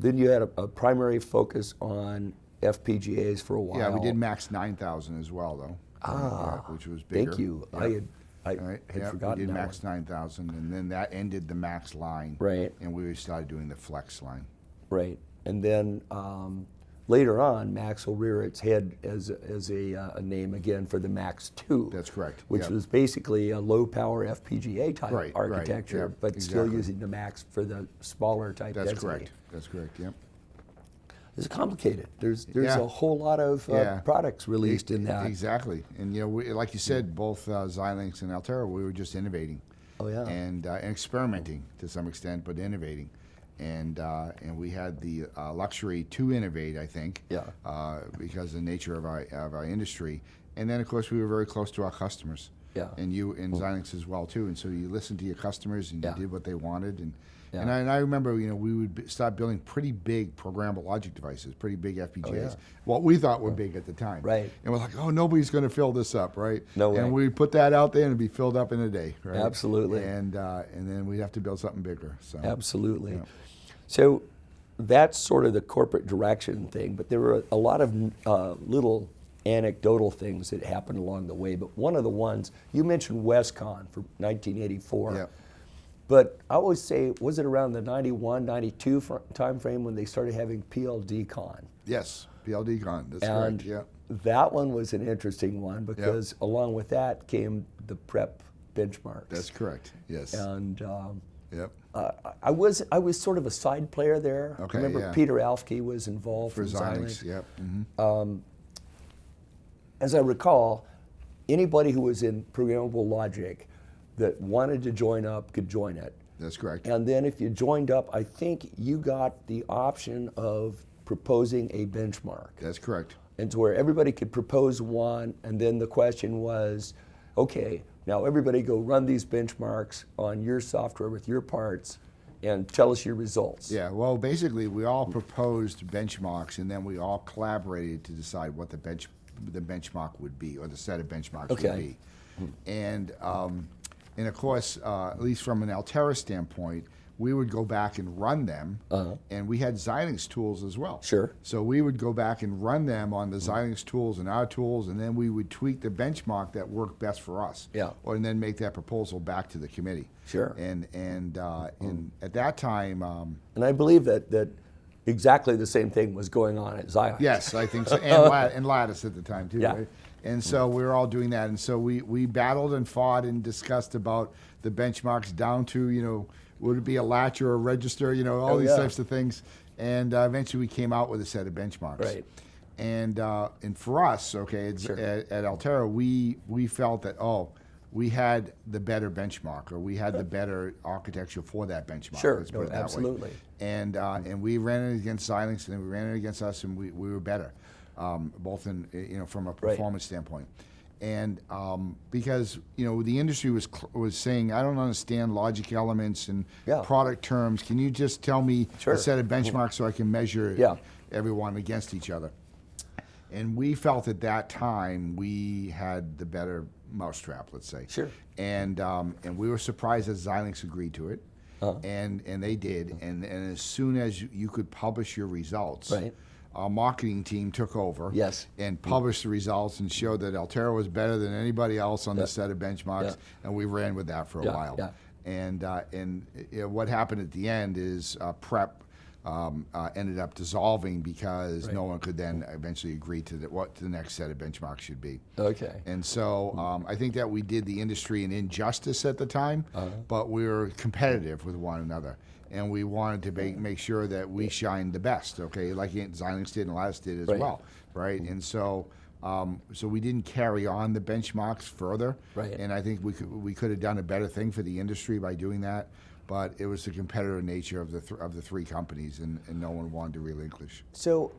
Then you had a primary focus on FPGAs for a while. Yeah, we did Max 9000 as well, though. Which was bigger. Thank you. Yeah. I had forgotten we did that Max one. 9000, and then that ended the Max line. Right. And we started doing the Flex line. Right. And then later on, Max will rear its head as a name again for the Max 2. That's correct. Which was basically a low-power FPGA type architecture, but still using the Max for the smaller type density. That's correct. That's correct, yep. It's complicated. There's a whole lot of products released in that. Exactly. And like you said, both Xilinx and Altera, we were just innovating. Oh yeah. And experimenting to some extent, but innovating. And we had the luxury to innovate, I think, because of the nature of our industry. And then, of course, we were very close to our customers. Yeah. And you and Xilinx as well too. And so you listened to your customers and you did what they wanted. And I remember, we would start building pretty big programmable logic devices, pretty big FPGAs. What we thought were big at the time. Right. And we're like, oh, nobody's going to fill this up, right? No way. And we put that out there and it'd be filled up in a day, right? Absolutely. And then we'd have to build something bigger. So. Absolutely. Yeah. So that's sort of the corporate direction thing, but there were a lot of little anecdotal things that happened along the way. But one of the ones, you mentioned WestCon for 1984. Yeah. But I always say, was it around the 91, 92 time frame when they started having PLDCON? Yes, PLDCON, that's correct, yeah. That one was an interesting one because along with that came the prep benchmarks. That's correct, yes. And I was sort of a side player there. Okay, remember Peter Alfke was involved for Xilinx. Yep. Mm-hmm. As I recall, anybody who was in programmable logic that wanted to join up could join it. That's correct. And then if you joined up, I think you got the option of proposing a benchmark. That's correct. And to where everybody could propose one, and then the question was, okay, now everybody go run these benchmarks on your software with your parts and tell us your results. Yeah, well, basically, we all proposed benchmarks, and then we all collaborated to decide what the benchmark would be, or the set of benchmarks would be. And of course, at least from an Altera standpoint, we would go back and run them, and we had Xilinx tools as well. Sure. So we would go back and run them on the Xilinx tools and our tools, and then we would tweak the benchmark that worked best for us. Yeah. And then make that proposal back to the committee. Sure. And at that time. And I believe that exactly the same thing was going on at Xilinx. Yes, I think so, and Lattice at the time too. Yeah. Right? And so we were all doing that, and so we battled and fought and discussed about the benchmarks down to, would it be a latch or a register, all these types of things. And eventually we came out with a set of benchmarks. Right. And for us, okay, at Altera, we felt that, we had the better benchmark, or we had the better architecture for that benchmark. Sure, Let's put it that way. absolutely. And we ran it against Xilinx, and then we ran it against us, and we were better, both in from a performance standpoint. And because the industry was saying, I don't understand logic elements and product terms. Can you just tell me a set of benchmarks so I can measure everyone against each other? And we felt at that time we had the better mousetrap, let's say. Sure. And we were surprised that Xilinx agreed to it, and they did. And as soon as you could publish your results. Right. Our marketing team took over and published the results and showed that Altera was better than anybody else on this set of benchmarks, and we ran with that for a while. Yeah. And what happened at the end is prep ended up dissolving because no one could then eventually agree to what the next set of benchmarks should be. Okay. And so I think that we did the industry an injustice at the time, but we were competitive with one another. And we wanted to make sure that we shined the best, okay, like Xilinx did and Lattice did as well, right? And so we didn't carry on the benchmarks further, and I think we could have done a better thing for the industry by doing that, but it was the competitive nature of the three companies, and no one wanted to relinquish. So,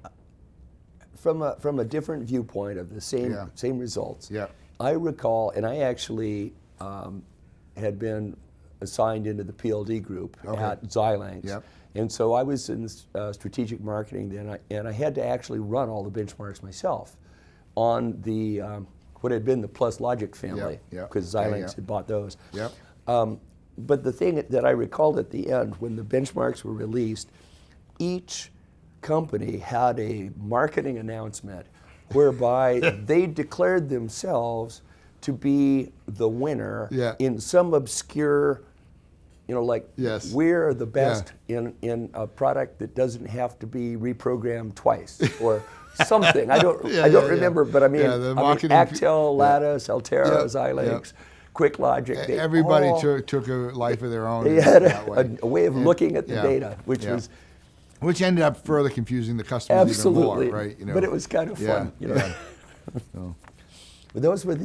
from a different viewpoint of the same results, I recall, and I actually had been assigned into the PLD group at Xilinx. And so I was in strategic marketing then, and I had to actually run all the benchmarks myself on the what had been the Plus Logic family, because Xilinx had bought those. But the thing that I recalled at the end, when the benchmarks were released, each company had a marketing announcement whereby they declared themselves to be the winner in some obscure, we're the best in a product that doesn't have to be reprogrammed twice or something. I don't remember, but I mean Actel, Lattice, Altera, Xilinx, QuickLogic. Everybody took a life of their own. They had a way of looking at the data, which ended up further confusing the customers even more, right? But it was kind of fun. But those were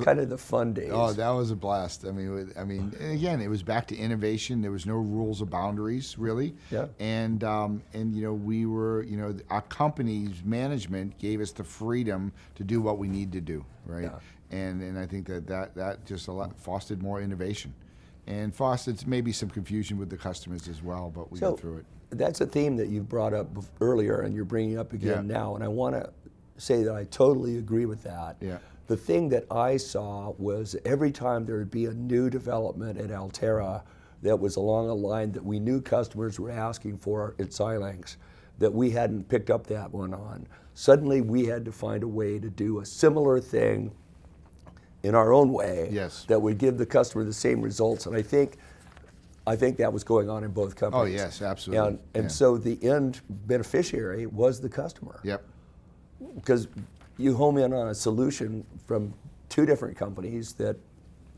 kind of the fun days. Oh, that was a blast. I mean, and again, it was back to innovation. There was no rules or boundaries, really. And we were, our company's management gave us the freedom to do what we need to do, right? And I think that just fostered more innovation, and fostered maybe some confusion with the customers as well. But we got through it. That's a theme that you brought up earlier, and you're bringing up again now. And I want to say that I totally agree with that. The thing that I saw was every time there would be a new development at Altera that was along a line that we knew customers were asking for at Xilinx, that we hadn't picked up that one on. Suddenly we had to find a way to do a similar thing in our own way that would give the customer the same results. And I think that was going on in both companies. Oh yes, absolutely. And so the end beneficiary was the customer. Because you home in on a solution from two different companies that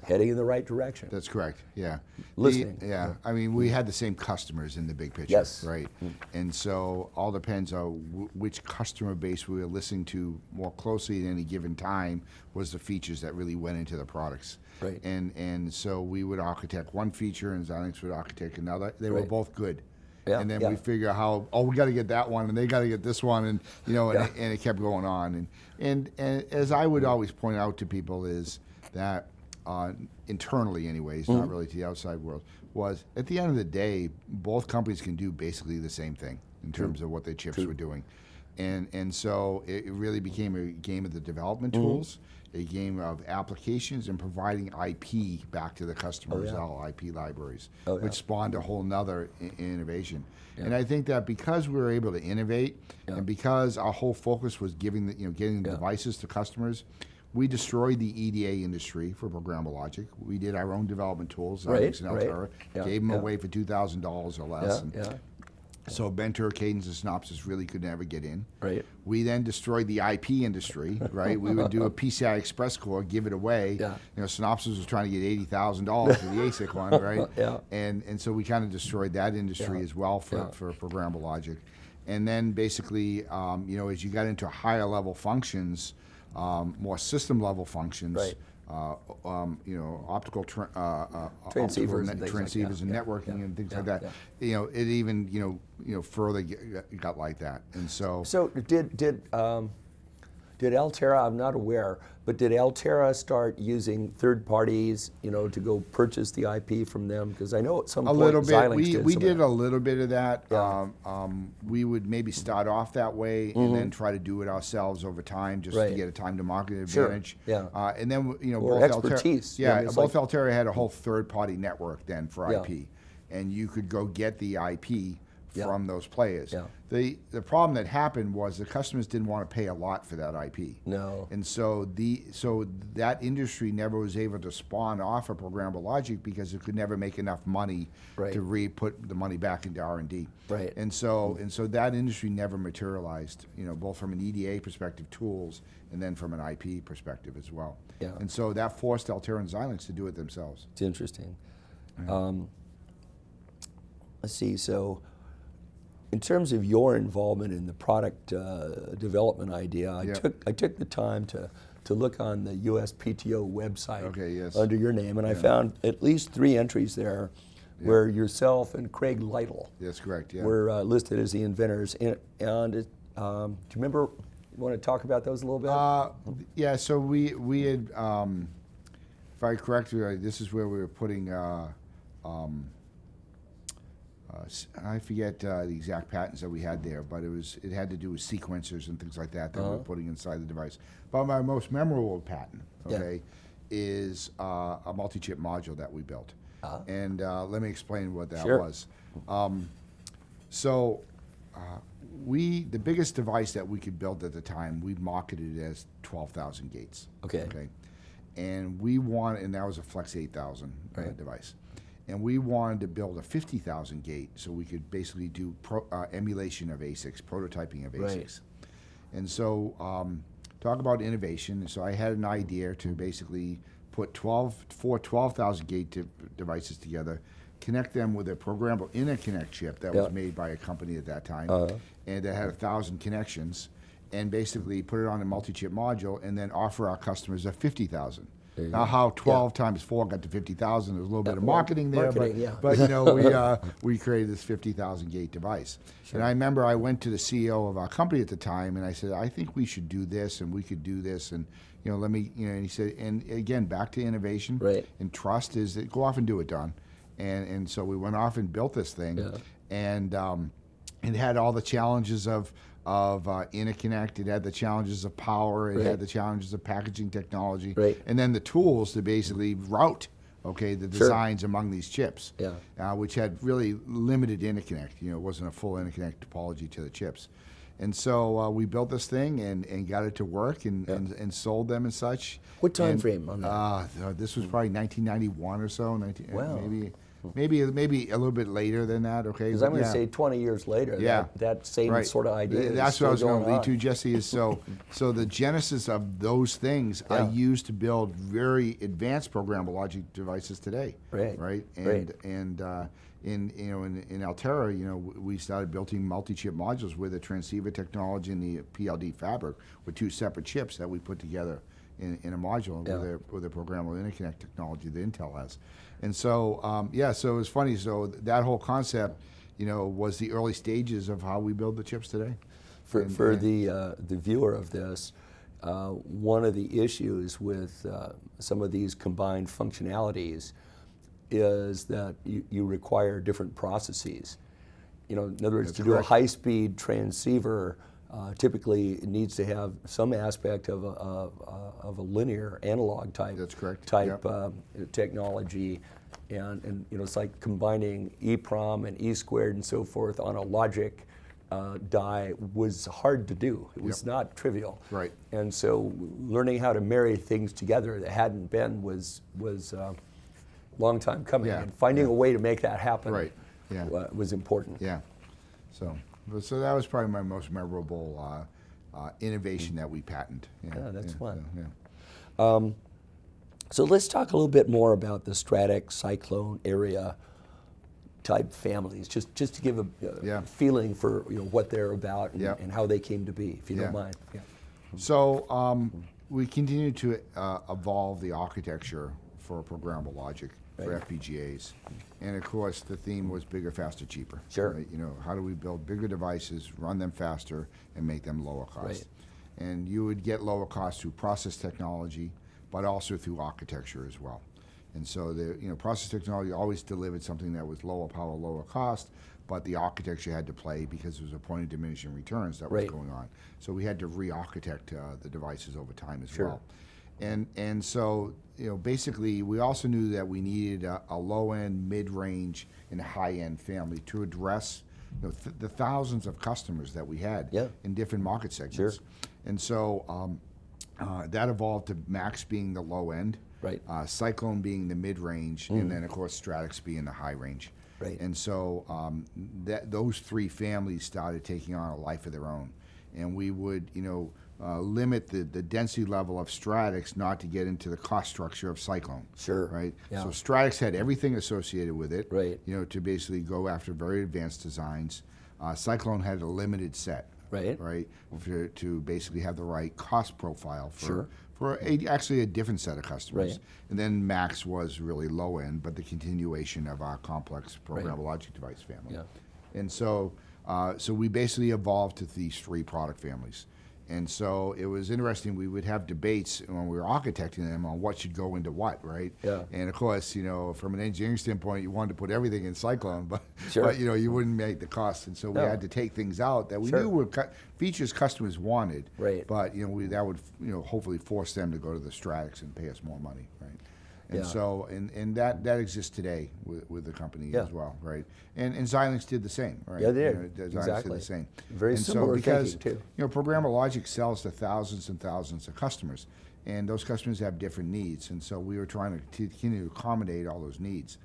heading in the right direction. That's correct. Yeah. Listening. I mean, we had the same customers in the big picture. Yes. Right. And so all depends on which customer base we were listening to more closely at any given time was the features that really went into the products. Right. And so we would architect one feature and Xilinx would architect another. They were Right. both good. Yeah, And then yeah. we figure how, we got to get that one, and they got to get this one, and and it kept going on. And as I would always point out to people is that internally, anyways, not really to the outside world, was at the end of the day, both companies can do basically the same thing in terms of what their chips were doing, and so it really became a game of the development tools, a game of applications, and providing IP back to the customers, all IP libraries, which spawned a whole nother innovation. And I think that because we were able to innovate, and because our whole focus was getting the devices to customers, we destroyed the EDA industry for programmable logic. We did our own development tools, Xilinx and Altera, gave them away for $2,000 or less. So Ventura, Cadence, and Synopsys really could never get in. Right. We then destroyed the IP industry, right? We would do a PCI Express core, give it away. Synopsys was trying to get $80,000 for the ASIC one, right? And so we kind of destroyed that industry as well for programmable logic. And then basically, as you got into higher level functions, more system level functions, optical transceivers and networking and things like that. It even further got like that, and so. So did Altera? I'm not aware, but did Altera start using third parties, to go purchase the IP from them? Because I know at some point little bit. Xilinx We some did of that. a little bit of that. We would maybe start off that way and then try to do it ourselves over time, just to get a time to market advantage. And then Or both expertise. Altera, It's both like, Altera had a whole third party network then for IP, and you could go get the IP from those players. The problem that happened was the customers didn't want to pay a lot for that IP. No. And so that industry never was able to spawn off of programmable logic because it could never make enough money to put the money back into R&D. Right. And so that industry never materialized, both from an EDA perspective, tools, and then from an IP perspective as well. And so that forced Altera and Xilinx to do it themselves. It's interesting. Let's see. So, in terms of your involvement in the product development idea, I took the time to look on the USPTO website under your name, and I found at least 3 entries there where yourself and Craig Lytle That's correct. were listed as the inventors. And do you remember? You want to talk about those a little bit? So we had, if I correct you, this is where we were putting. I forget the exact patents that we had there, but it had to do with sequencers and things like that we were putting inside the device. But my most memorable patent, is a multi-chip module that we built. And let me explain what that was. The biggest device that we could build at the time, we marketed it as 12,000 gates. Okay. And and that was a Flex 8000 device. And we wanted to build a 50,000 gate so we could basically do emulation of ASICs, prototyping of ASICs. And so talk about innovation. So I had an idea to basically put 12,000 gate devices together, connect them with a programmable interconnect chip that was made by a company at that time, and that had 1,000 connections, and basically put it on a multi-chip module and then offer our customers a 50,000. Now, how 12 times 4 got to 50,000, there's a little bit of marketing there, but we created this 50,000 gate device. And I remember I went to the CEO of our company at the time, and I said, I think we should do this, and we could do this, and let me, and he said, and again, back to innovation and trust is that go off and do it, Don. And so we went off and built this thing, and it had all the challenges of interconnect. It had the challenges of power. It had the challenges of packaging technology, and then the tools to basically route the designs among these chips, which had really limited interconnect. It wasn't a full interconnect topology to the chips. And so we built this thing and got it to work and sold them and such. What time frame on that? This was probably 1991 or so, maybe. maybe a little bit later than that. Okay, Because I'm going to say 20 years later, that same sort of idea. That's what I was going to lead to, Jesse. Is so the genesis of those things are used to build very advanced programmable logic devices today. Right. And in Altera, we started building multi-chip modules with the transceiver technology and the PLD fabric with 2 separate chips that we put together in a module with a programmable interconnect technology that Intel has. And so, so it was funny. So that whole concept, was the early stages of how we build the chips today. For the viewer of this, one of the issues with some of these combined functionalities is that you require different processes. In other words, to do a high-speed transceiver, typically it needs to have some aspect of a linear analog type technology, and it's like combining EEPROM and E squared and so forth on a logic die was hard to do. It was not trivial. Right. And so learning how to marry things together that hadn't been was long time coming, and finding a way to make that happen was important. Yeah. So that was probably my most memorable innovation that we patent. That's fun. So let's talk a little bit more about the Stratix, Cyclone area type families, just to give a feeling for what they're about and how they came to be, if you don't mind. So we continue to evolve the architecture for programmable logic for FPGAs, and of course the theme was bigger, faster, cheaper. Sure. Right? How do we build bigger devices, run them faster, and make them lower cost? And you would get lower cost through process technology, but also through architecture as well. And so the process technology always delivered something that was lower power, lower cost, but the architecture had to play because there was a point of diminishing returns that was going on. So we had to re-architect the devices over time as well. And so basically we also knew that we needed a low-end, mid-range, and high-end family to address the thousands of customers that we had in different market segments. And so that evolved to Max being the low end, Cyclone being the mid-range, and then of course Stratix being the high range. And so those 3 families started taking on a life of their own, and we would limit the density level of Stratix not to get into the cost structure of Cyclone. Right. So Stratix had everything associated with it. To basically go after very advanced designs. Cyclone had a limited set. To basically have the right cost profile for actually a different set of customers. And then Max was really low end, but the continuation of our complex programmable logic device family. And so we basically evolved to these 3 product families. And so it was interesting. We would have debates when we were architecting them on what should go into what, And of course, from an engineering standpoint, you wanted to put everything in Cyclone, but you wouldn't make the cost. And so we had to take things out that we knew were features customers wanted. But that would hopefully force them to go to the Stratix and pay us more money, And so, and that exists today with the company as well, And Xilinx did the same, Yeah, they did. Xilinx did the same. Very similar thinking, too. Programmable logic sells to thousands and thousands of customers, and those customers have different needs, and so we were trying to continue to accommodate all those needs.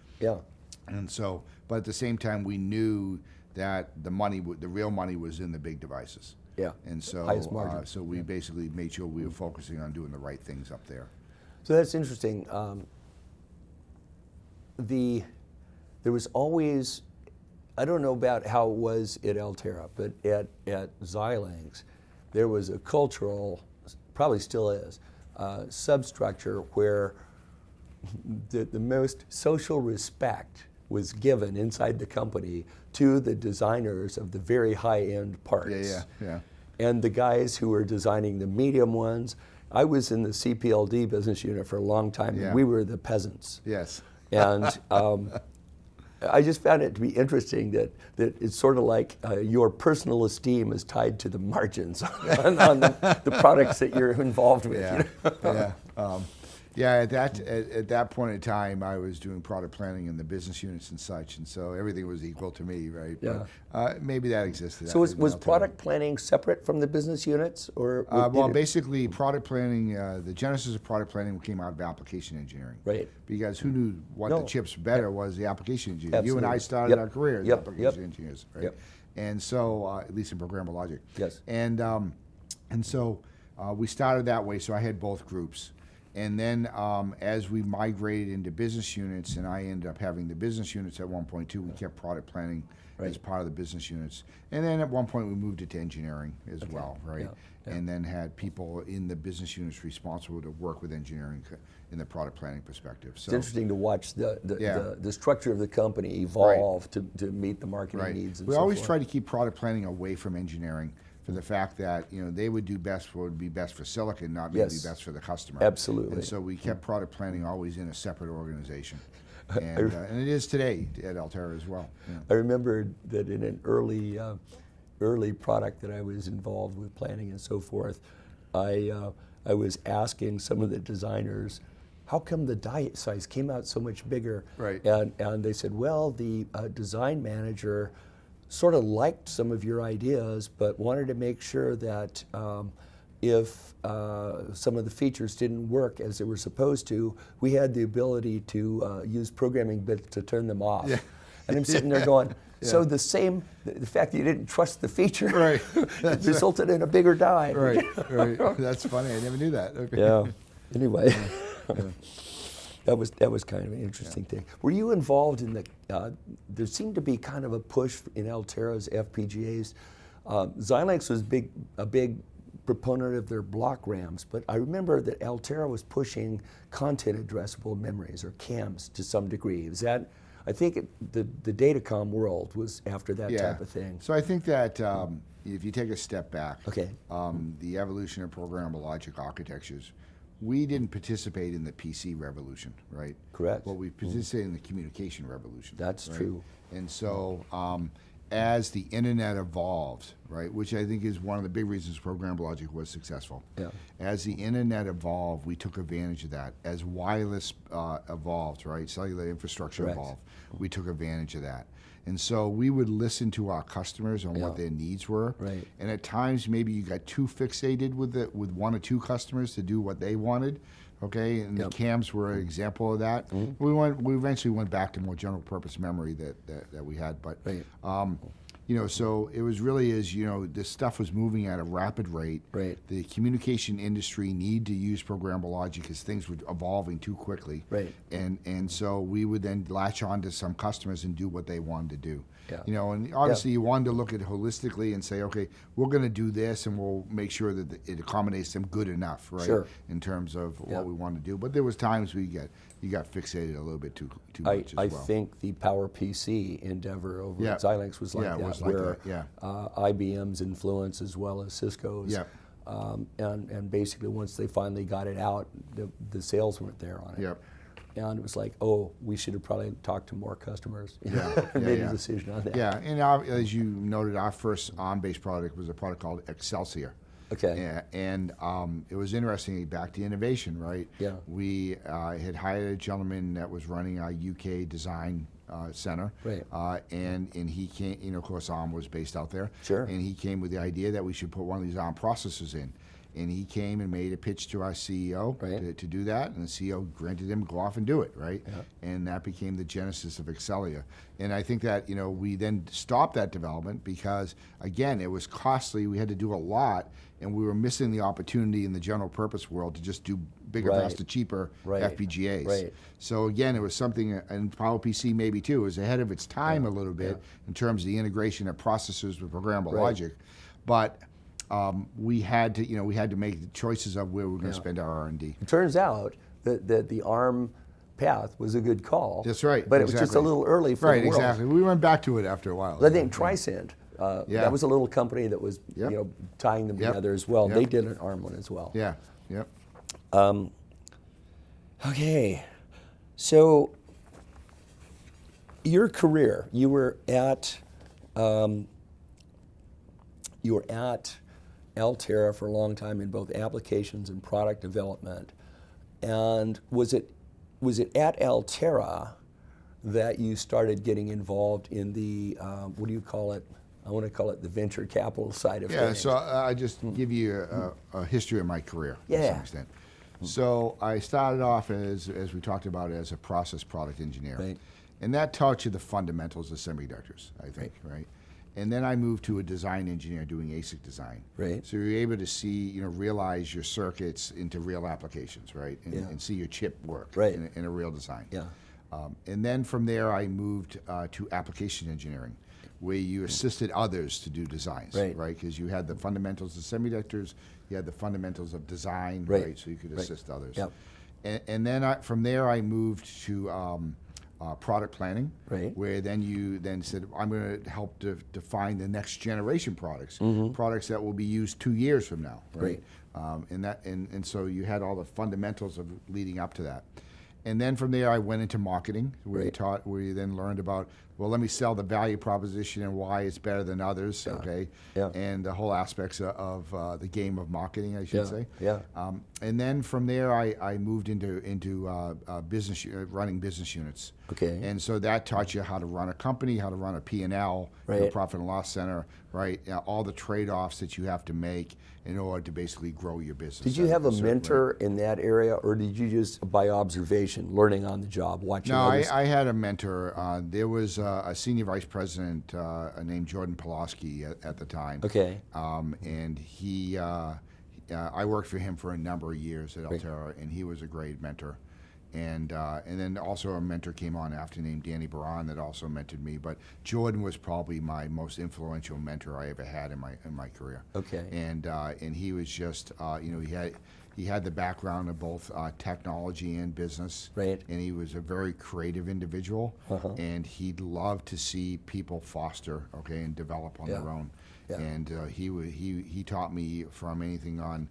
And so, but at the same time, we knew that the real money was in the big devices. And so, so we basically made sure we were focusing on doing the right things up there. So that's interesting. There was always, I don't know about how it was at Altera, but at Xilinx, there was a cultural, probably still is, substructure where the most social respect was given inside the company to the designers of the very high-end parts. And the guys who were designing the medium ones. I was in the CPLD business unit for a long time, and we were the peasants. And I just found it to be interesting that it's sort of like your personal esteem is tied to the margins on the products that you're involved with. Yeah, at that point in time, I was doing product planning in the business units and such, and so everything was equal to me, right? Yeah. But, maybe that existed. So was product planning separate from the business units, or well, basically, product planning. The genesis of product planning came out of application engineering, right? Because who knew what the chips better was the application engineer. Absolutely. You and I started our career as Yep. application engineers, right? Yep. And so, at least in programmable logic. Yes. And so we started that way. So I had both groups. And then as we migrated into business units, and I ended up having the business units at one point too, we kept product planning as part of the business units. And then at one point we moved it to engineering as well, right? Yeah. And then had people in the business units responsible to work with engineering in the product planning perspective. So it's interesting to watch the structure of the company evolve to meet the marketing needs. And we so always forth. try to keep product planning away from engineering, for the fact that they would do best what would be best for silicon, not maybe best for the customer. Absolutely. And so we kept product planning always in a separate organization, and it is today at Altera as well. Yeah. I remember that in an early product that I was involved with planning and so forth, I was asking some of the designers, how come the die size came out so much bigger? Right. And they said, well, the design manager sort of liked some of your ideas, but wanted to make sure that if some of the features didn't work as they were supposed to, we had the ability to use programming bits to turn them off. Yeah. And I'm sitting there going, so the fact that you didn't trust the feature resulted in a bigger die. Right. That's funny. I never knew that. Okay. Yeah. Anyway. That was kind of an interesting thing. Were you involved in the? There seemed to be kind of a push in Altera's FPGAs. Xilinx was a big proponent of their block RAMs, but I remember that Altera was pushing content addressable memories, or CAMs, to some degree. Is that? I think the datacom world was after that type of thing. So I think that if you take a step back, the evolution of programmable logic architectures. We didn't participate in the PC revolution, right? Correct. Well, we participated in the communication revolution. That's true. And so as the internet evolved, right, which I think is one of the big reasons programmable logic was successful. Yeah. As the internet evolved, we took advantage of that. As wireless evolved, right, cellular infrastructure evolved, we took advantage of that. And so we would listen to our customers on what their needs were. Right. And at times, maybe you got too fixated with one or two customers to do what they wanted. Okay, and the CAMs were an example of that. Mm-hmm. We eventually went back to more general purpose memory that we had. But so it was really this stuff was moving at a rapid rate. Right. The communication industry needed to use programmable logic because things were evolving too quickly. Right. And so we would then latch on to some customers and do what they wanted to do. Yeah. And obviously you wanted to look at it holistically and say, okay, we're going to do this, and we'll make sure that it accommodates them good enough, right? Sure. In terms of what we want to do. But there was times you got fixated a little bit too much as well. I think the PowerPC endeavor over at Xilinx was like that, where IBM's influence as well as Cisco's. Yeah. And basically once they finally got it out, the sales weren't there on it. Yep. And it was like, oh, we should have probably talked to more customers. Made a decision on that. Yeah, and as you noted, our first ARM-based product was a product called Excelsior. Okay. Yeah, and it was interesting, back to innovation, right? Yeah. We had hired a gentleman that was running our UK design center. Right. And he came, of course, ARM was based out there. Sure. And he came with the idea that we should put one of these ARM processors in. And he came and made a pitch to our CEO to do that, and the CEO granted him go off and do it, right? Yeah. And that became the genesis of Excelsior. And I think that we then stopped that development because, again, it was costly. We had to do a lot, and we were missing the opportunity in the general purpose world to just do bigger, faster, cheaper FPGAs. Right. So again, it was something, and PowerPC maybe too, it was ahead of its time a little bit in terms of the integration of processors with programmable logic, but. We had to make the choices of where we're going to spend our R&D. It turns out that the ARM path was a good call. That's right. But it was just a little early for the world. Right, exactly. We went back to it after a while. I think Tricent, that was a little company that was tying them together as well. They did an ARM one as well. Yeah. Yep. Okay, so your career, you were at Altera for a long time in both applications and product development. And was it at Altera that you started getting involved in the, what do you call it? I want to call it the venture capital side of things. Yeah, so I just give you a history of my career to some extent. So I started off as we talked about, as a process product engineer. Right. And that taught you the fundamentals of semiconductors, I think, right? And then I moved to a design engineer doing ASIC design. Right. So you're able to see, realize your circuits into real applications, right? And see your chip work in a real design. Yeah. And then from there, I moved to application engineering, where you assisted others to do designs, right? Because you had the fundamentals of semiconductors, you had the fundamentals of design, right? So you could assist others. Yep. And then from there, I moved to product planning, where then you said, I'm going to help define the next generation products, products that will be used 2 years from now, right? And so you had all the fundamentals of leading up to that. And then from there, I went into marketing, where you then learned about, well, let me sell the value proposition and why it's better than others, and the whole aspects of the game of marketing, I should say. And then from there, I moved into running business units. And so that taught you how to run a company, how to run a P&L, profit and loss center, all the trade-offs that you have to make in order to basically grow your business. Did you have a mentor in that area, or did you just, by observation, learning on the job, watching others? No, I had a mentor. There was a senior vice president named Jordan Pulaski at the time. And he, I worked for him for a number of years at Altera, and he was a great mentor. And then also a mentor came on after named Danny Baran that also mentored me. But Jordan was probably my most influential mentor I ever had in my career. And he was just, he had the background of both technology and business. And he was a very creative individual. And he loved to see people foster, and develop on their own. And he taught me from anything on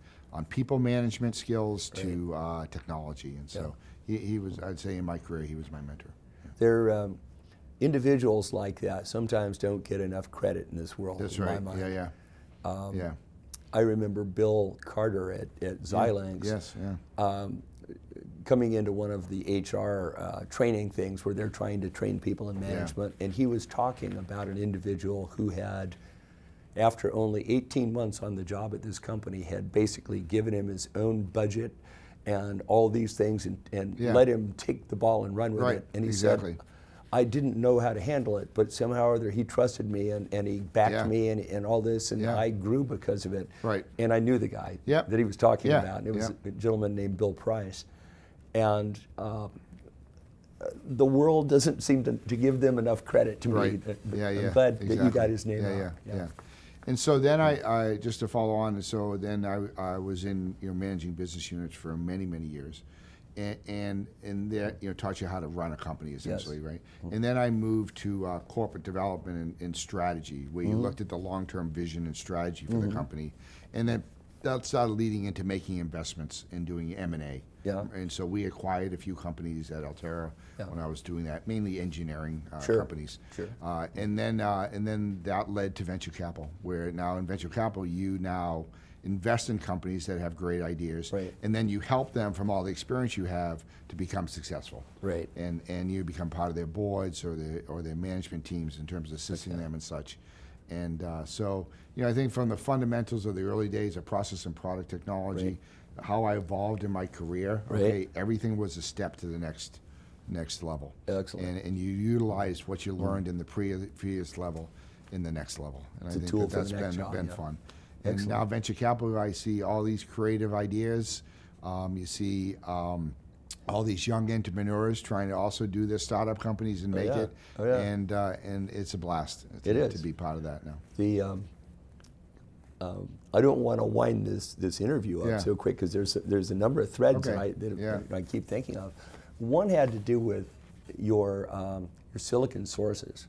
people management skills to technology. And so he was, I'd say in my career, he was my mentor. There, individuals like that sometimes don't get enough credit in this world. That's in right. My mind. Yeah. I remember Bill Carter at Xilinx. Coming into one of the HR training things where they're trying to train people in management, and he was talking about an individual who had, after only 18 months on the job at this company, had basically given him his own budget and all these things and let him take the ball and run with it. And he said, I didn't know how to handle it, but somehow or other he trusted me and he backed me and all this, and I grew because of it. And I knew the guy that he was talking about, and it was a gentleman named Bill Price. And the world doesn't seem to give them enough credit to me. I'm glad that you got his name out. And so then I just to follow on, so then I was in managing business units for many years, and that taught you how to run a company essentially, right? And then I moved to corporate development and strategy, where you looked at the long-term vision and strategy for the company, and then that started leading into making investments and doing M&A. And so we acquired a few companies at Altera when I was doing that, mainly engineering companies. And then that led to venture capital, where now in venture capital you now invest in companies that have great ideas, and then you help them from all the experience you have to become successful. And you become part of their boards or their management teams in terms of assisting them and such. And so, I think from the fundamentals of the early days of process and product technology, how I evolved in my career, everything was a step to the next level. And you utilize what you learned in the previous level in the next level. And I think that's been fun. And now venture capital, I see all these creative ideas. You see all these young entrepreneurs trying to also do their startup companies and make it. And it's a blast to be part of that now. I don't want to wind this interview up so quick, because there's a number of threads that I keep thinking of. One had to do with your silicon sources.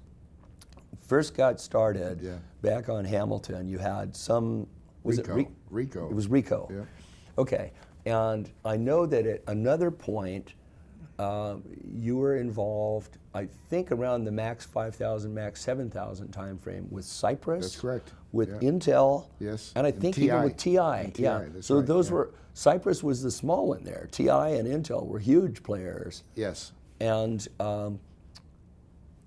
First got started back on Hamilton. You had some, was Rico. it Rico? It was Rico. Okay, and I know that at another point you were involved, I think, around the Max 5000, Max 7000 timeframe with Cypress. That's correct. With Yeah. Intel. Yes. And I And think TI. even with TI. And TI, Yeah. that's So right, those yeah. were, Cypress was the small one there. TI and Intel were huge players. Yes. And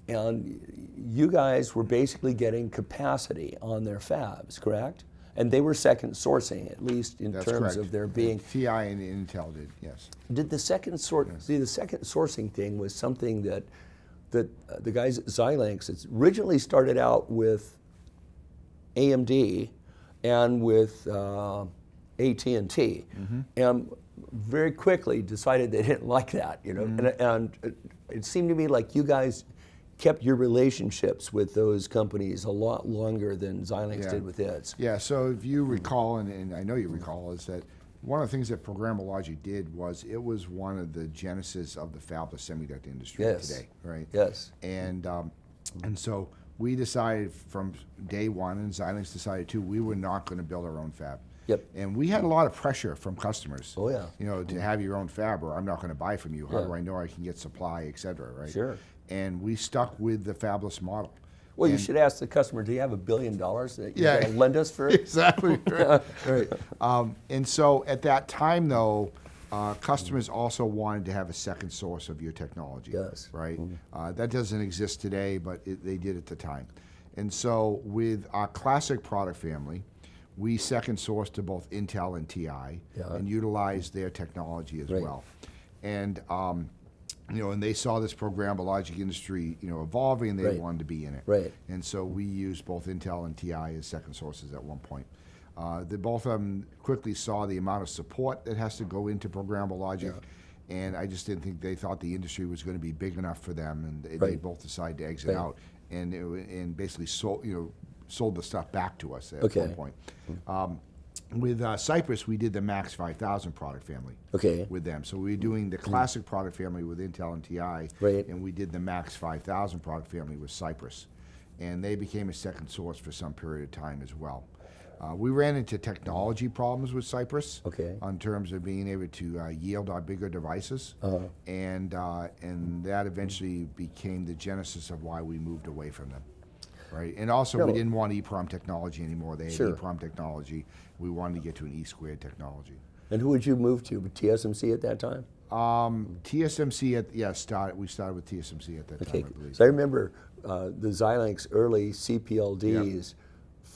you guys were basically getting capacity on their fabs, correct? And they were second sourcing, at least in That's terms correct. of their being. TI and Intel did, yes. Did the second see, the second sourcing thing was something that the guys at Xilinx, it's originally started out with AMD and with AT&T, and very quickly decided they didn't like that, you know. And it seemed to me like you guys kept your relationships with those companies a lot longer than Xilinx Yeah. did with its. Yeah, so if you recall, and I know you recall, is that one of the things that programmable logic did was it was one of the genesis of the fabless semiconductor industry Yes. today, right? Yes. And so we decided from day one, and Xilinx decided too, we were not going to build our own fab. Yep. And we had a lot of pressure from customers. Oh, yeah. You know, to have your own fab, or I'm not going to buy from you. How Yeah. do I know I can get supply, et cetera, right? Sure. And we stuck with the fabless model. Well, you And- should ask the customer, do you have $1 billion that you're Yeah. going to lend us for? Exactly. Right. And so at that time, though, customers also wanted to have a second source of your technology. Yes. Right. That doesn't exist today, but they did at the time. And so with our classic product family, we second sourced to both Intel and TI, and utilized their technology as Right. well. And you know, and they saw this programmable logic industry, you know, evolving, and they Right. wanted to be in it. Right. And so we used both Intel and TI as second sources at one point. Both of them quickly saw the amount of support that has to go into programmable logic, and I just didn't think they thought the industry was going to be big enough for them, and they Right. both decided to exit Right. out, and basically sold the stuff back to us at Okay. one point. With Cypress, we did the Max 5000 product family Okay. with them. So we were doing the classic product family with Intel and TI, Right. and we did the Max 5000 product family with Cypress. And they became a second source for some period of time as well. We ran into technology problems with Cypress Okay. in terms of being able to yield our bigger devices, and that eventually became the genesis of why we moved away from them. Right, and also we No. didn't want EEPROM technology anymore. They had Sure. EEPROM technology. We wanted to get to an E² technology. And who would you move to? TSMC at that time? TSMC we started with TSMC at that Okay. time, I believe. So I remember the Xilinx early CPLDs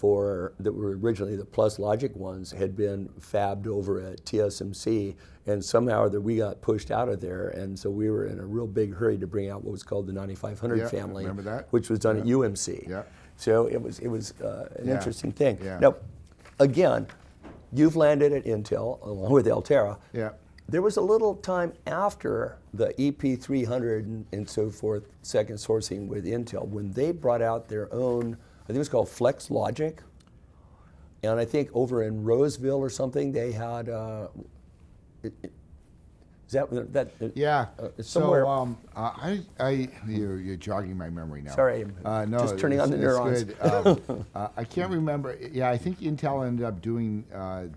that were originally the Plus Logic ones had been fabbed over at TSMC, and somehow we got pushed out of there, and so we were in a real big hurry to bring out what was called the 9500 Yeah, family, remember that? which was done at UMC. Yeah. So it was an Yeah. interesting thing. Yeah. Now, again, you've landed at Intel along with Altera. Yeah. There was a little time after the EP300 and so forth, second sourcing with Intel, when they brought out their own, I think it was called Flex Logic. And I think over in Roseville or something, they had, is that Yeah. somewhere? So you're jogging my memory now. Sorry, no, just turning on the it's neurons. good. I can't remember. Yeah, I think Intel ended up doing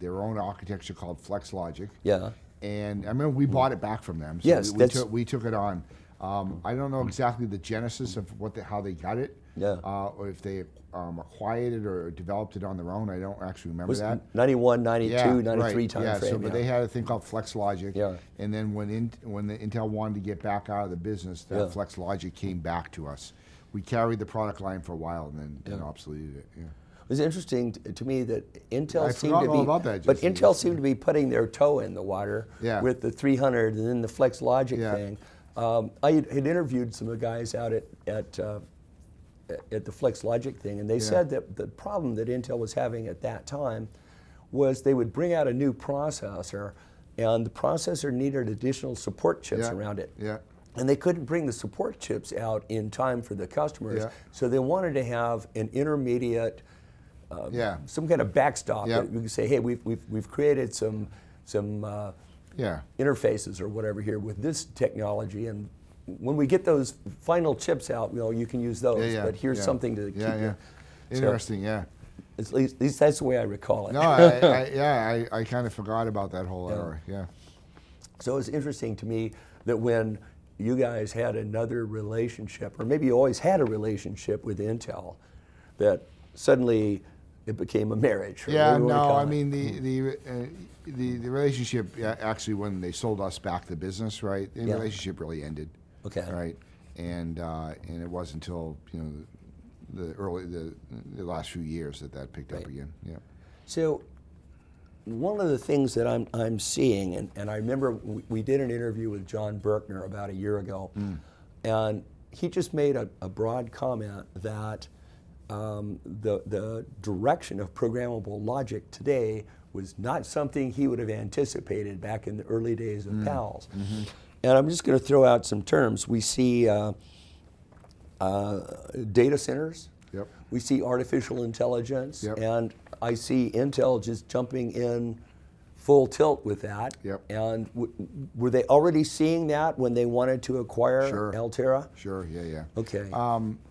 their own architecture called Flex Logic. Yeah. And I remember we bought it back from them. So Yes, we took it on. I don't know exactly the genesis of how they got it. Yeah. Or if they acquired it or developed it on their own. I don't actually remember Was that. 91, 92, Yeah, 93 right. time Yeah, frame. but they had a thing called Flex Logic. Yeah. And then when the Intel wanted to get back out of the business, that Yeah. Flex Logic came back to us. We carried the product line for a while and then obsoleted it. Yeah. It was interesting to me that Intel I seemed forgot to all be, about that, but Jesse. Intel seemed to be putting their toe in the water with the 300 and then the Flex Logic Yeah. thing. I had interviewed some of the guys out at the Flex Logic thing, and they said that the problem that Intel was having at that time was they would bring out a new processor, and the processor needed additional support chips around it. Yeah. And they couldn't bring the support chips out in time for the customers, Yeah. so they wanted to have an intermediate, some kind of backstop Yeah. that we could say, hey, we've created some interfaces or whatever here with this technology, and when we get those final chips out, you can use those. But here's something to keep you. Interesting. Yeah. At least that's the way I recall it. No, I kind of forgot about that whole era. Yeah. So it's interesting to me that when you guys had another relationship, or maybe you always had a relationship with Intel, that suddenly it became a marriage. Or Yeah, whatever you wanna no, call I it. mean the relationship actually when they sold us back the business, right? The Yeah. relationship really ended. Okay. Right, and it wasn't until the last few years that picked up again. Yeah. So one of the things that I'm seeing, and I remember we did an interview with John Berkner about a year ago, and he just made a broad comment that the direction of programmable logic today was not something he would have anticipated back in the early days of PALs. And I'm just going to throw out some terms. We see data centers. Yep. We see artificial intelligence. Yep. And I see Intel just jumping in full tilt with that. Yep. And were they already seeing that when they wanted to acquire Sure. Altera? Sure. Yeah. Okay.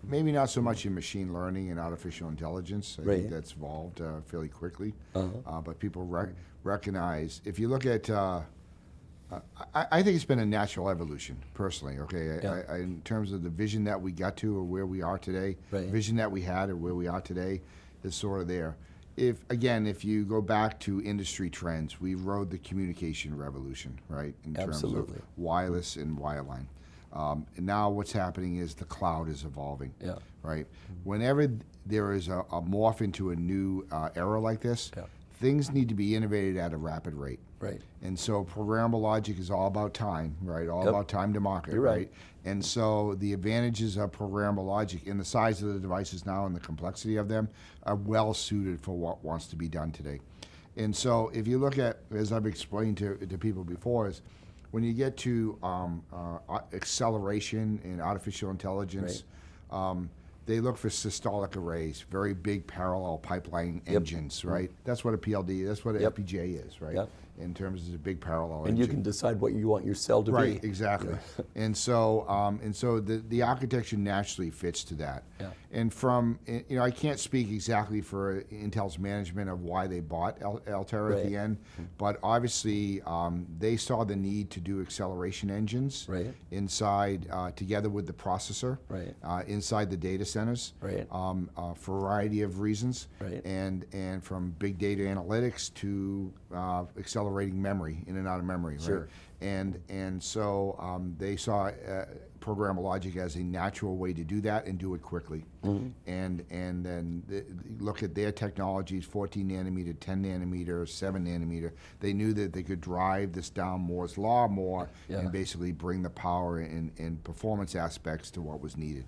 Maybe not so much in machine learning and artificial intelligence. I Right. think that's evolved fairly quickly. But people recognize, if you look at, I think it's been a natural evolution, personally. Okay, Yeah. in terms of the vision that we got to or where we are today, Right. vision that we had or where we are today is sort of there. If you go back to industry trends, we rode the communication revolution, right? In Absolutely. terms of wireless and wireline. And now what's happening is the cloud is evolving, Yeah. right? Whenever there is a morph into a new era like this, Yeah. things need to be innovated at a rapid rate. Right. And so programmable logic is all about time, right? All Yep. about time to market, You're right. And so the advantages of programmable logic in the size of the devices now and the complexity of them are well suited for what wants to be done today. And so if you look at, as I've explained to people before, is when you get to acceleration in artificial intelligence, they look for systolic arrays, very big parallel pipeline engines, right? That's what a PLD, that's what an FPGA is, right? Yep. In terms of a big parallel And engine. you can decide what you want your cell to Right, be. exactly. And so the architecture naturally fits to that. Yeah. And I can't speak exactly for Intel's management of why they bought Altair at the end, but obviously they saw the need to do acceleration engines inside, together with the processor, inside the data centers, for a variety of reasons, and from big data analytics to accelerating memory, in and out of memory, Sure. right? And so they saw programmable logic as a natural way to do that and do it quickly. And then look at their technologies, 14 nanometer, 10 nanometer, 7 nanometer. They knew that they could drive this down Moore's law more and basically bring the power and performance aspects to what was needed.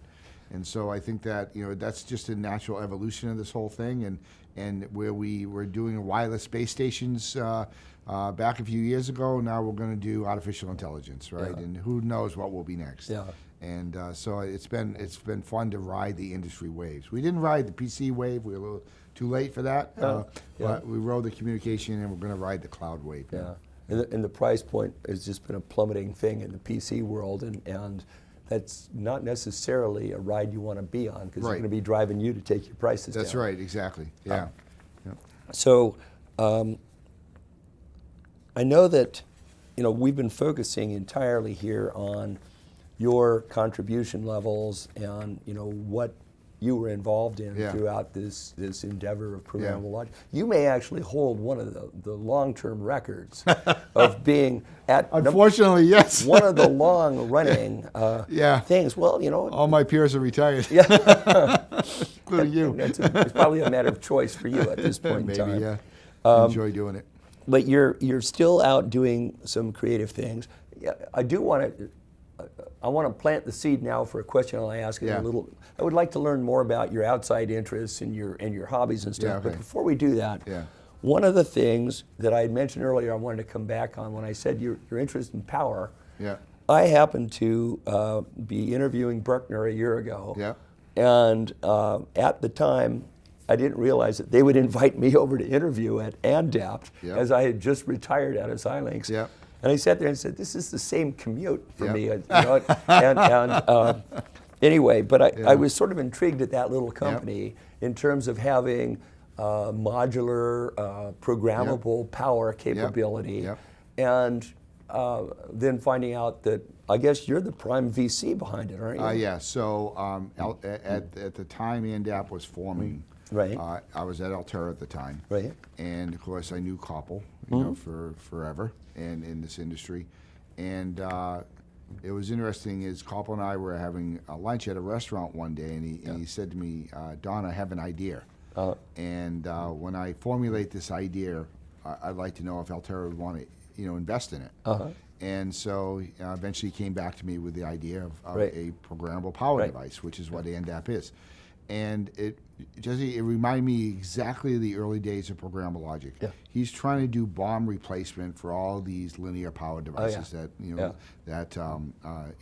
And so I think that that's just a natural evolution of this whole thing, and where we were doing wireless base stations back a few years ago, now we're going to do artificial intelligence, right? And who knows what will be next? Yeah. And so it's been fun to ride the industry waves. We didn't ride the PC wave; we were a little too late for that. But we rode the communication, and we're going to ride the cloud wave. Yeah. And the price point has just been a plummeting thing in the PC world, and that's not necessarily a ride you want to be on, because they're going to be driving you to take your prices down. That's right, exactly. Yeah. So I know that we've been focusing entirely here on your contribution levels and what you were involved in throughout this endeavor of programmable logic. You may actually hold one of the long-term records of being at Unfortunately, yes. one of the long-running things. Well, all my peers are retired. Including you. It's probably a matter of choice for you at this point in time. Maybe, yeah. Enjoy doing it. But you're still out doing some creative things. I want to plant the seed now for a question I'll ask in a little. I would like to learn more about your outside interests and your hobbies and stuff. But before we do that, one of the things that I had mentioned earlier, I wanted to come back on when I said your interest in power. I happened to be interviewing Berkner a year ago, and at the time, I didn't realize that they would invite me over to interview at ANDAPT, as I had just retired out of Xilinx. And I sat there and said, "This is the same commute for me." Anyway, but I was sort of intrigued at that little company in terms of having modular, programmable power capability, and then finding out that I guess you're the prime VC behind it, aren't you? Yeah. So at the time ANDAP was forming, Right. I was at Altera at the time. Right. And of course I knew Koppel, you know, for forever, and in this industry, and it was interesting. Is Koppel and I were having lunch at a restaurant one day, and he said to me, "Don, I have an idea, and when I formulate this idea, I'd like to know if Altera would want to, you know, invest in it." And so eventually he came back to me with the idea of a programmable power device, which is what ANDAP is. And it reminded me exactly of the early days of programmable logic. Yeah. He's trying to do BOM replacement for all these linear power devices that, you know, that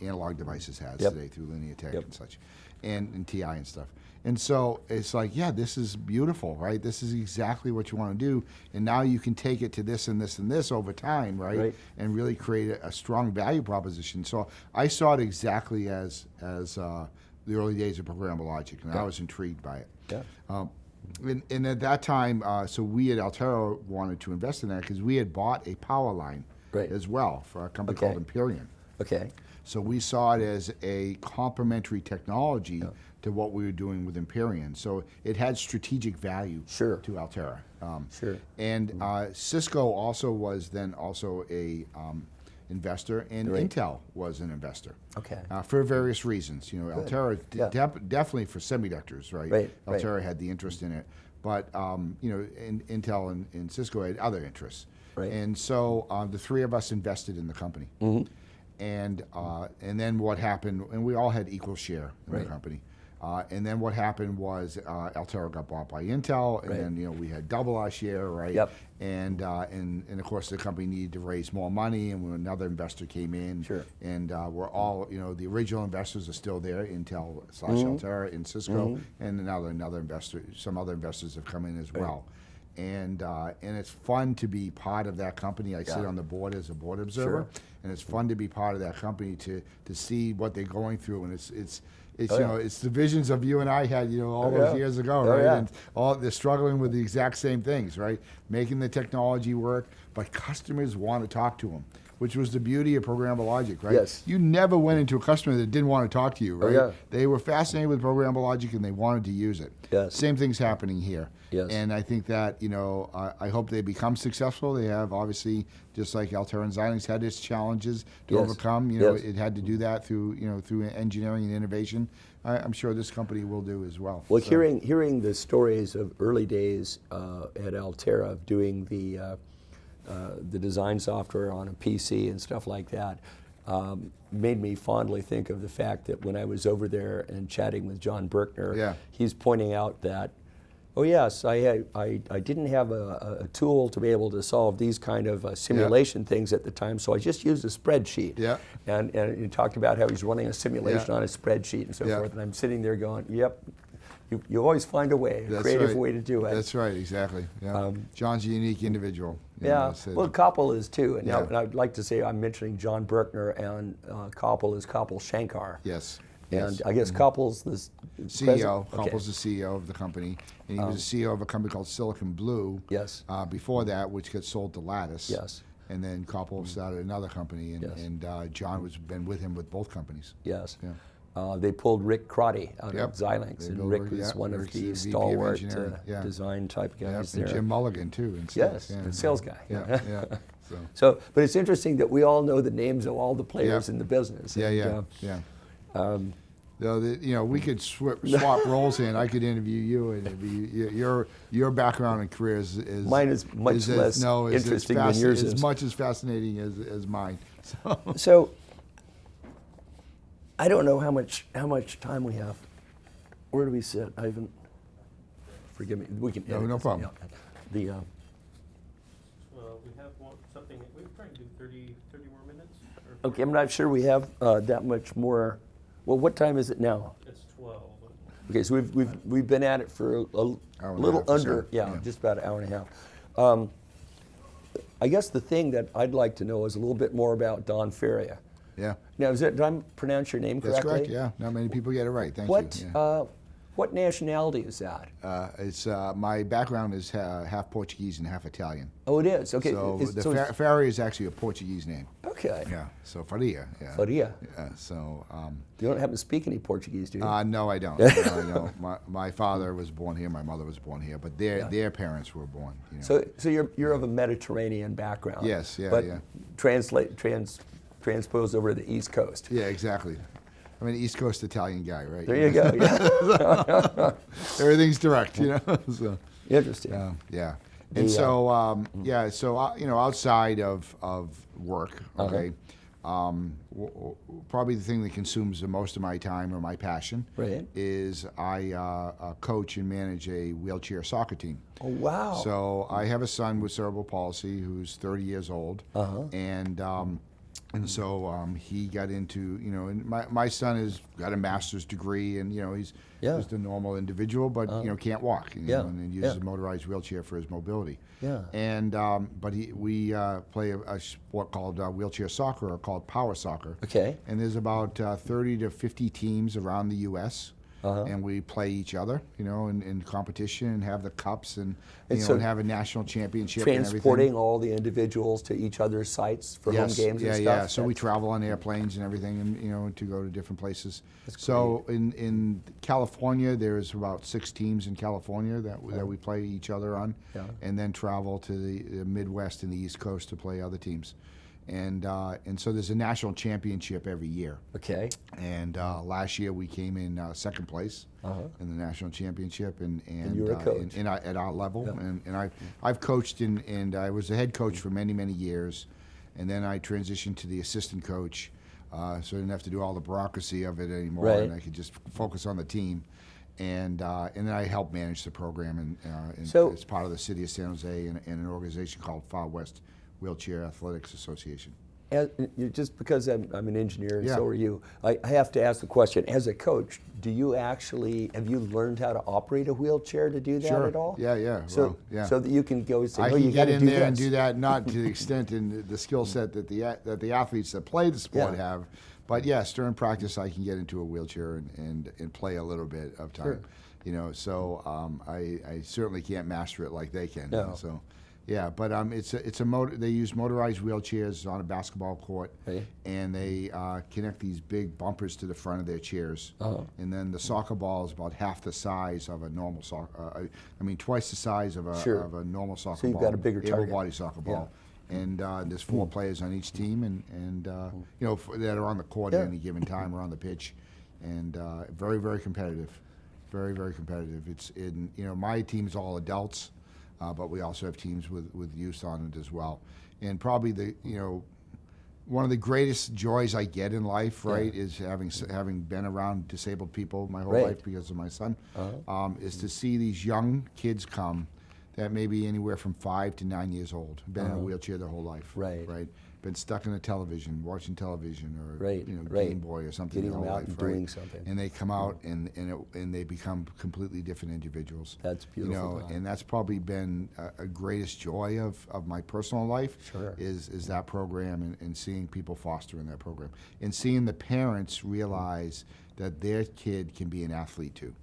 analog devices has today through Linear Tech and such, and TI and stuff. And so it's like, yeah, this is beautiful, right? This is exactly what you want to do. And now you can take it to this and this and this over time, right? And really create a strong value proposition. So I saw it exactly as the early days of programmable logic, and I was intrigued by it. And at that time, so we at Altera wanted to invest in that because we had bought a power line as well for a company called Empyrean. So we saw it as a complementary technology to what we were doing with Empyrean. So it had strategic value to Altera. And Cisco also was then also a investor, and Intel was an investor. For various reasons. You know, Altera definitely for semiconductors, right? Altera had the interest in it, but you know, Intel and Cisco had other interests. And so the three of us invested in the company. And then what happened, and we all had equal share in the company. And then what happened was Altera got bought by Intel, and then, you know, we had double our share, right? And of course the company needed to raise more money, and when another investor came in, and we're all, you know, the original investors are still there, Intel / Altera and Cisco, and another investor, some other investors have come in as well. And it's fun to be part of that company. I sit on the board as a board observer, and it's fun to be part of that company to see what they're going through, and it's you know, it's the visions of you and I had, you know, all those years ago, right? And they're struggling with the exact same things, right? Making the technology work, but customers want to talk to them, which was the beauty of programmable logic, right? You never went into a customer that didn't want to talk to you, right? They were fascinated with programmable logic and they wanted to use it. Same thing's happening here. And I think that, you know, I hope they become successful. They have, obviously, just like Altera and Xilinx had its challenges to overcome. You know, it had to do that through, you know, through engineering and innovation. I'm sure this company will do as well. Well, hearing the stories of early days at Altera of doing the design software on a PC and stuff like that made me fondly think of the fact that when I was over there and chatting with John Berkner, he's pointing out that, oh yes, I didn't have a tool to be able to solve these kind of simulation things at the time, so I just used a spreadsheet. And he talked about how he's running a simulation on a spreadsheet and so forth, and I'm sitting there going, yep, you always find a way, a creative way to do it. That's right, exactly. John's a unique individual. Well, Koppel is too, and I'd like to say I'm mentioning John Berkner, and Koppel is Koppel Shankar. And I guess Koppel's the CEO. Koppel's the CEO of the company, and he was the CEO of a company called Silicon Blue. Before that, which got sold to Lattice. And then Koppel started another company, and John was been with him with both companies. They pulled Rick Crotty out of Xilinx, and Rick was one of the stalwart design type guys there. And Jim Mulligan too. The sales guy. So, but it's interesting that we all know the names of all the players in the business. You know, we could swap roles here, and I could interview you, and it'd be, your background and career is mine is much less interesting than yours is. As much as fascinating as mine. So I don't know how much time we have. Where do we sit? I haven't. Forgive me. We can. No problem. Well, we have something. We're trying to do 30 more minutes. Okay, I'm not sure we have that much more. Well, what time is it now? It's 12. Okay, so we've been at it for a little under, just about an hour and a half. I guess the thing that I'd like to know is a little bit more about Don Faria. Now, did I pronounce your name correctly? That's correct. Yeah, not many people get it right. Thank you. What nationality is that? It's my background is half Portuguese and half Italian. Oh, it is. Okay. So it's- Faria is actually a Portuguese name. okay. Yeah. So Faria. Yeah. Faria. Yeah. So. You don't happen to speak any Portuguese, do you? No, I don't. No, I don't. My father was born here. My mother was born here, but their parents were born. You know. So you're of a Mediterranean background. Yes. Yeah. But yeah. transpose over to the East Coast. Yeah. Exactly. I'm an East Coast Italian guy, right? There you go. Yeah. Everything's direct, you know. So. Interesting. Yeah. And so, you know, outside of work, okay, probably the thing that consumes the most of my time or my passion is I coach and manage a wheelchair soccer team. Oh, wow. So I have a son with cerebral palsy who's 30 years old, and so he got into, you know, and my son has got a master's degree, and, you know, he's just a normal individual, but, you know, can't walk, you know, and uses a motorized wheelchair for his mobility. Yeah. And, but we play a sport called wheelchair soccer, or called power soccer. Okay. And there's about 30 to 50 teams around the U.S., and we play each other, you know, in competition, and have the cups, and you know, so and have a national championship and everything. Transporting all the individuals to each other's sites for home games and stuff? Yeah. So we travel on airplanes and everything, and, you know, to go to different places. So in California, there's about 6 teams in California that we play each other on, and then travel to the Midwest and the East Coast to play other teams. And so there's a national championship every year. Okay. And last year we came in second place in the national championship, and you're a coach at our level. And I've coached and I was the head coach for many years, and then I transitioned to the assistant coach, so I didn't have to do all the bureaucracy of it anymore, and I could just focus on the team. And then I helped manage the program, and So- it's part of the city of San Jose and an organization called Far West Wheelchair Athletics Association. Just because I'm an engineer and so are you, I have to ask the question, as a coach, have you learned how to operate a wheelchair to do that at all? Yeah. So that you can go and say, I you can got get to in do there this. and do that, not to the extent and the skill set that the athletes that play the sport have, but yes, during practice I can get into a wheelchair and play a little bit of time. You know, so I certainly can't master it like they can. No. So. Yeah, but they use motorized wheelchairs on a basketball court, and they connect these big bumpers to the front of their chairs, and then the soccer ball is about half the size of a normal soccer. Twice the size of a normal soccer ball. So you've got a bigger target. Able-bodied soccer ball, and there's 4 players on each team, and you know, that are on the court at any given time or on the pitch, and very competitive, very competitive. You know, my team's all adults. But we also have teams with youth on it as well. And probably one of the greatest joys I get in life, is having been around disabled people my whole life because of my son, is to see these young kids come that may be anywhere from 5 to 9 years old, been in a wheelchair their whole life, right? Been stuck in a television, watching television, or Game Boy or something. Getting their them whole out life, and doing something. And they come out and they become completely different individuals. That's beautiful. You know, and that's probably been a greatest joy of my personal life. Is that program, and seeing people foster in that program, and seeing the parents realize that their kid can be an athlete too.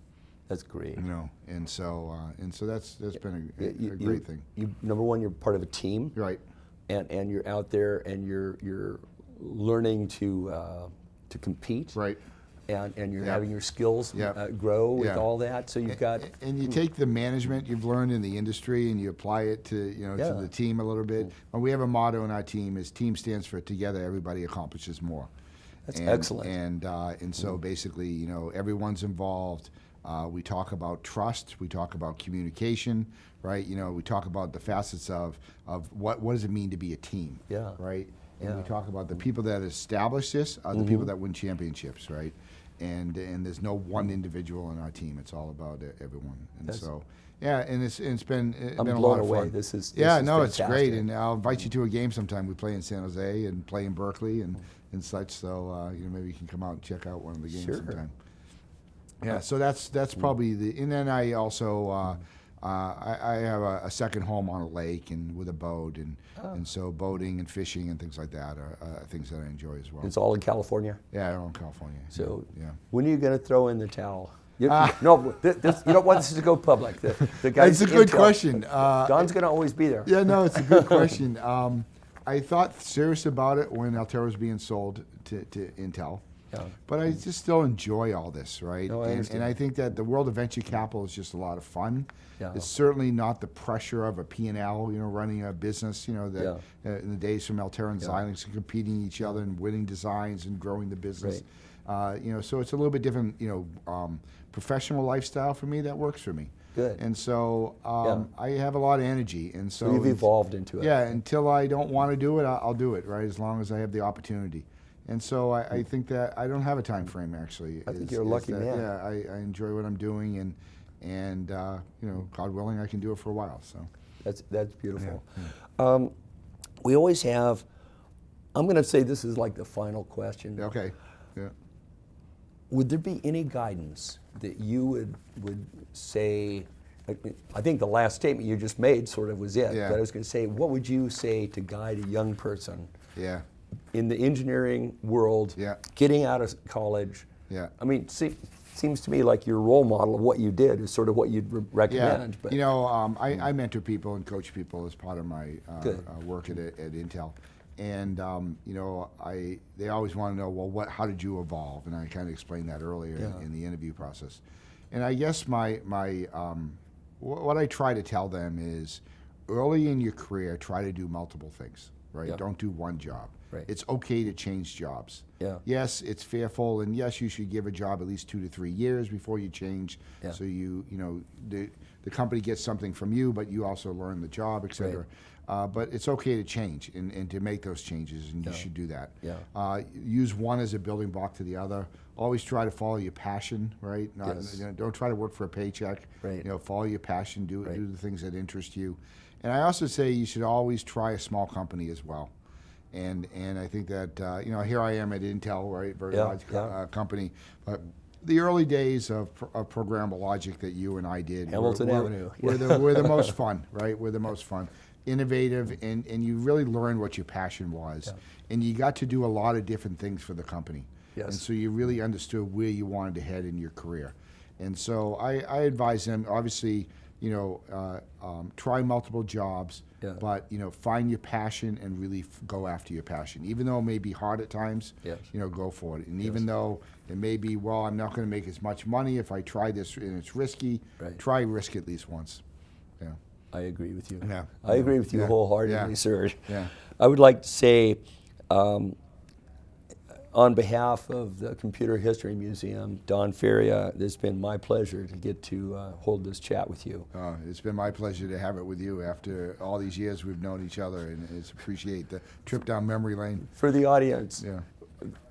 That's great. You know, and so that's been a great thing. Number one, you're part of a team. Right. And you're out there and you're learning to compete. Right. And you're having your skills grow with all that. So you've got. And you take the management you've learned in the industry and you apply it to to the team a little bit. And we have a motto in our team: is team stands for together everybody accomplishes more. That's excellent. And so basically, everyone's involved. We talk about trust. We talk about communication, right? We talk about the facets of what does it mean to be a team, right? And we talk about the people that establish this are the people that win championships, right? And there's no one individual on our team. It's all about everyone. And so, and it's been I'm been a blown lot of away. fun. This is it's fantastic. great. And I'll invite you to a game sometime. We play in San Jose and play in Berkeley and such. So maybe you can come out and check out one of the games sometime. Yeah, so that's probably and then I also I have a second home on a lake and with a boat, and so boating and fishing and things like that are things that I enjoy as well. It's all in California. Yeah, all in California. So when are you going to throw in the towel? No, you don't want this to go public. The guys It's a at good Intel- question. Don's going to always be there. Yeah, no, it's a good question. I thought serious about it when Altera was being sold to Intel. Yeah. But I just still enjoy all this, right? No, I understand. And I think that the world of venture capital is just a lot of fun. Yeah. It's certainly not the pressure of a P&L, running a business, that in the days from Altera and Xilinx and competing each other and winning designs and growing the business. So it's a little bit different, professional lifestyle for me that works for me. Good. And so I have a lot of energy. And so you've evolved into it. Yeah, until I don't want to do it, I'll do it, right, as long as I have the opportunity. And so I think that I don't have a time frame, actually. I think you're a lucky man. Yeah, I enjoy what I'm doing, and God willing, I can do it for a while. So That's beautiful. We always have, I'm going to say this is like the final question. Okay. Yeah. Would there be any guidance that you would say, I think the last statement you just made sort of was it, Yeah. but I was going to say, what would you say to guide a young person Yeah. in the engineering world, getting out of college? Yeah. I mean, seems to me like your role model of what you did is sort of what you'd recommend. Yeah. But I mentor people and coach people as part of my work at Intel. And they always want to know, well, how did you evolve? And I kind of explained that earlier in the interview process. And I guess what I try to tell them is, early in your career, try to do multiple things, right? Yeah. Don't do one job. Right. It's okay to change jobs. Yeah. Yes, it's fearful, and yes, you should give a job at least 2 to 3 years before you change, Yeah. so the company gets something from you, but you also learn the job, et cetera. But it's okay to change and to make those changes, and you should do that. Yeah. Use one as a building block to the other. Always try to follow your passion, right? Don't try to work for a paycheck. Right. Follow your passion. Do the things that interest you. And I also say you should always try a small company as well. And I think that here I am at Intel, right? Very large company, but the early days of programmable logic that you and I did Hamilton Avenue. were the most fun, right? We're the most fun, innovative, and you really learned what your passion was, and you got to do a lot of different things for the company. Yes. And so you really understood where you wanted to head in your career. And so I advise them, obviously, try multiple jobs, but find your passion and really go after your passion. Even though it may be hard at times, go for it. And even though it may be, well, I'm not going to make as much money if I try this and it's risky, try risk at least once. Yeah. I agree with you. Yeah. I agree with you wholeheartedly, sir. Yeah. I would like to say, on behalf of the Computer History Museum, Don Faria, it's been my pleasure to get to hold this chat with you. It's been my pleasure to have it with you. After all these years we've known each other, and it's appreciate the trip down memory lane. For the audience,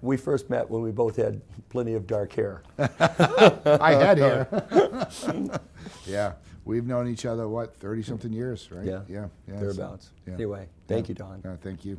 we first met when we both had plenty of dark hair. I had hair. Yeah. We've known each other, 30-something years, right? Yeah. Yeah. Thereabouts. So, Anyway, thank you, Don. Thank you.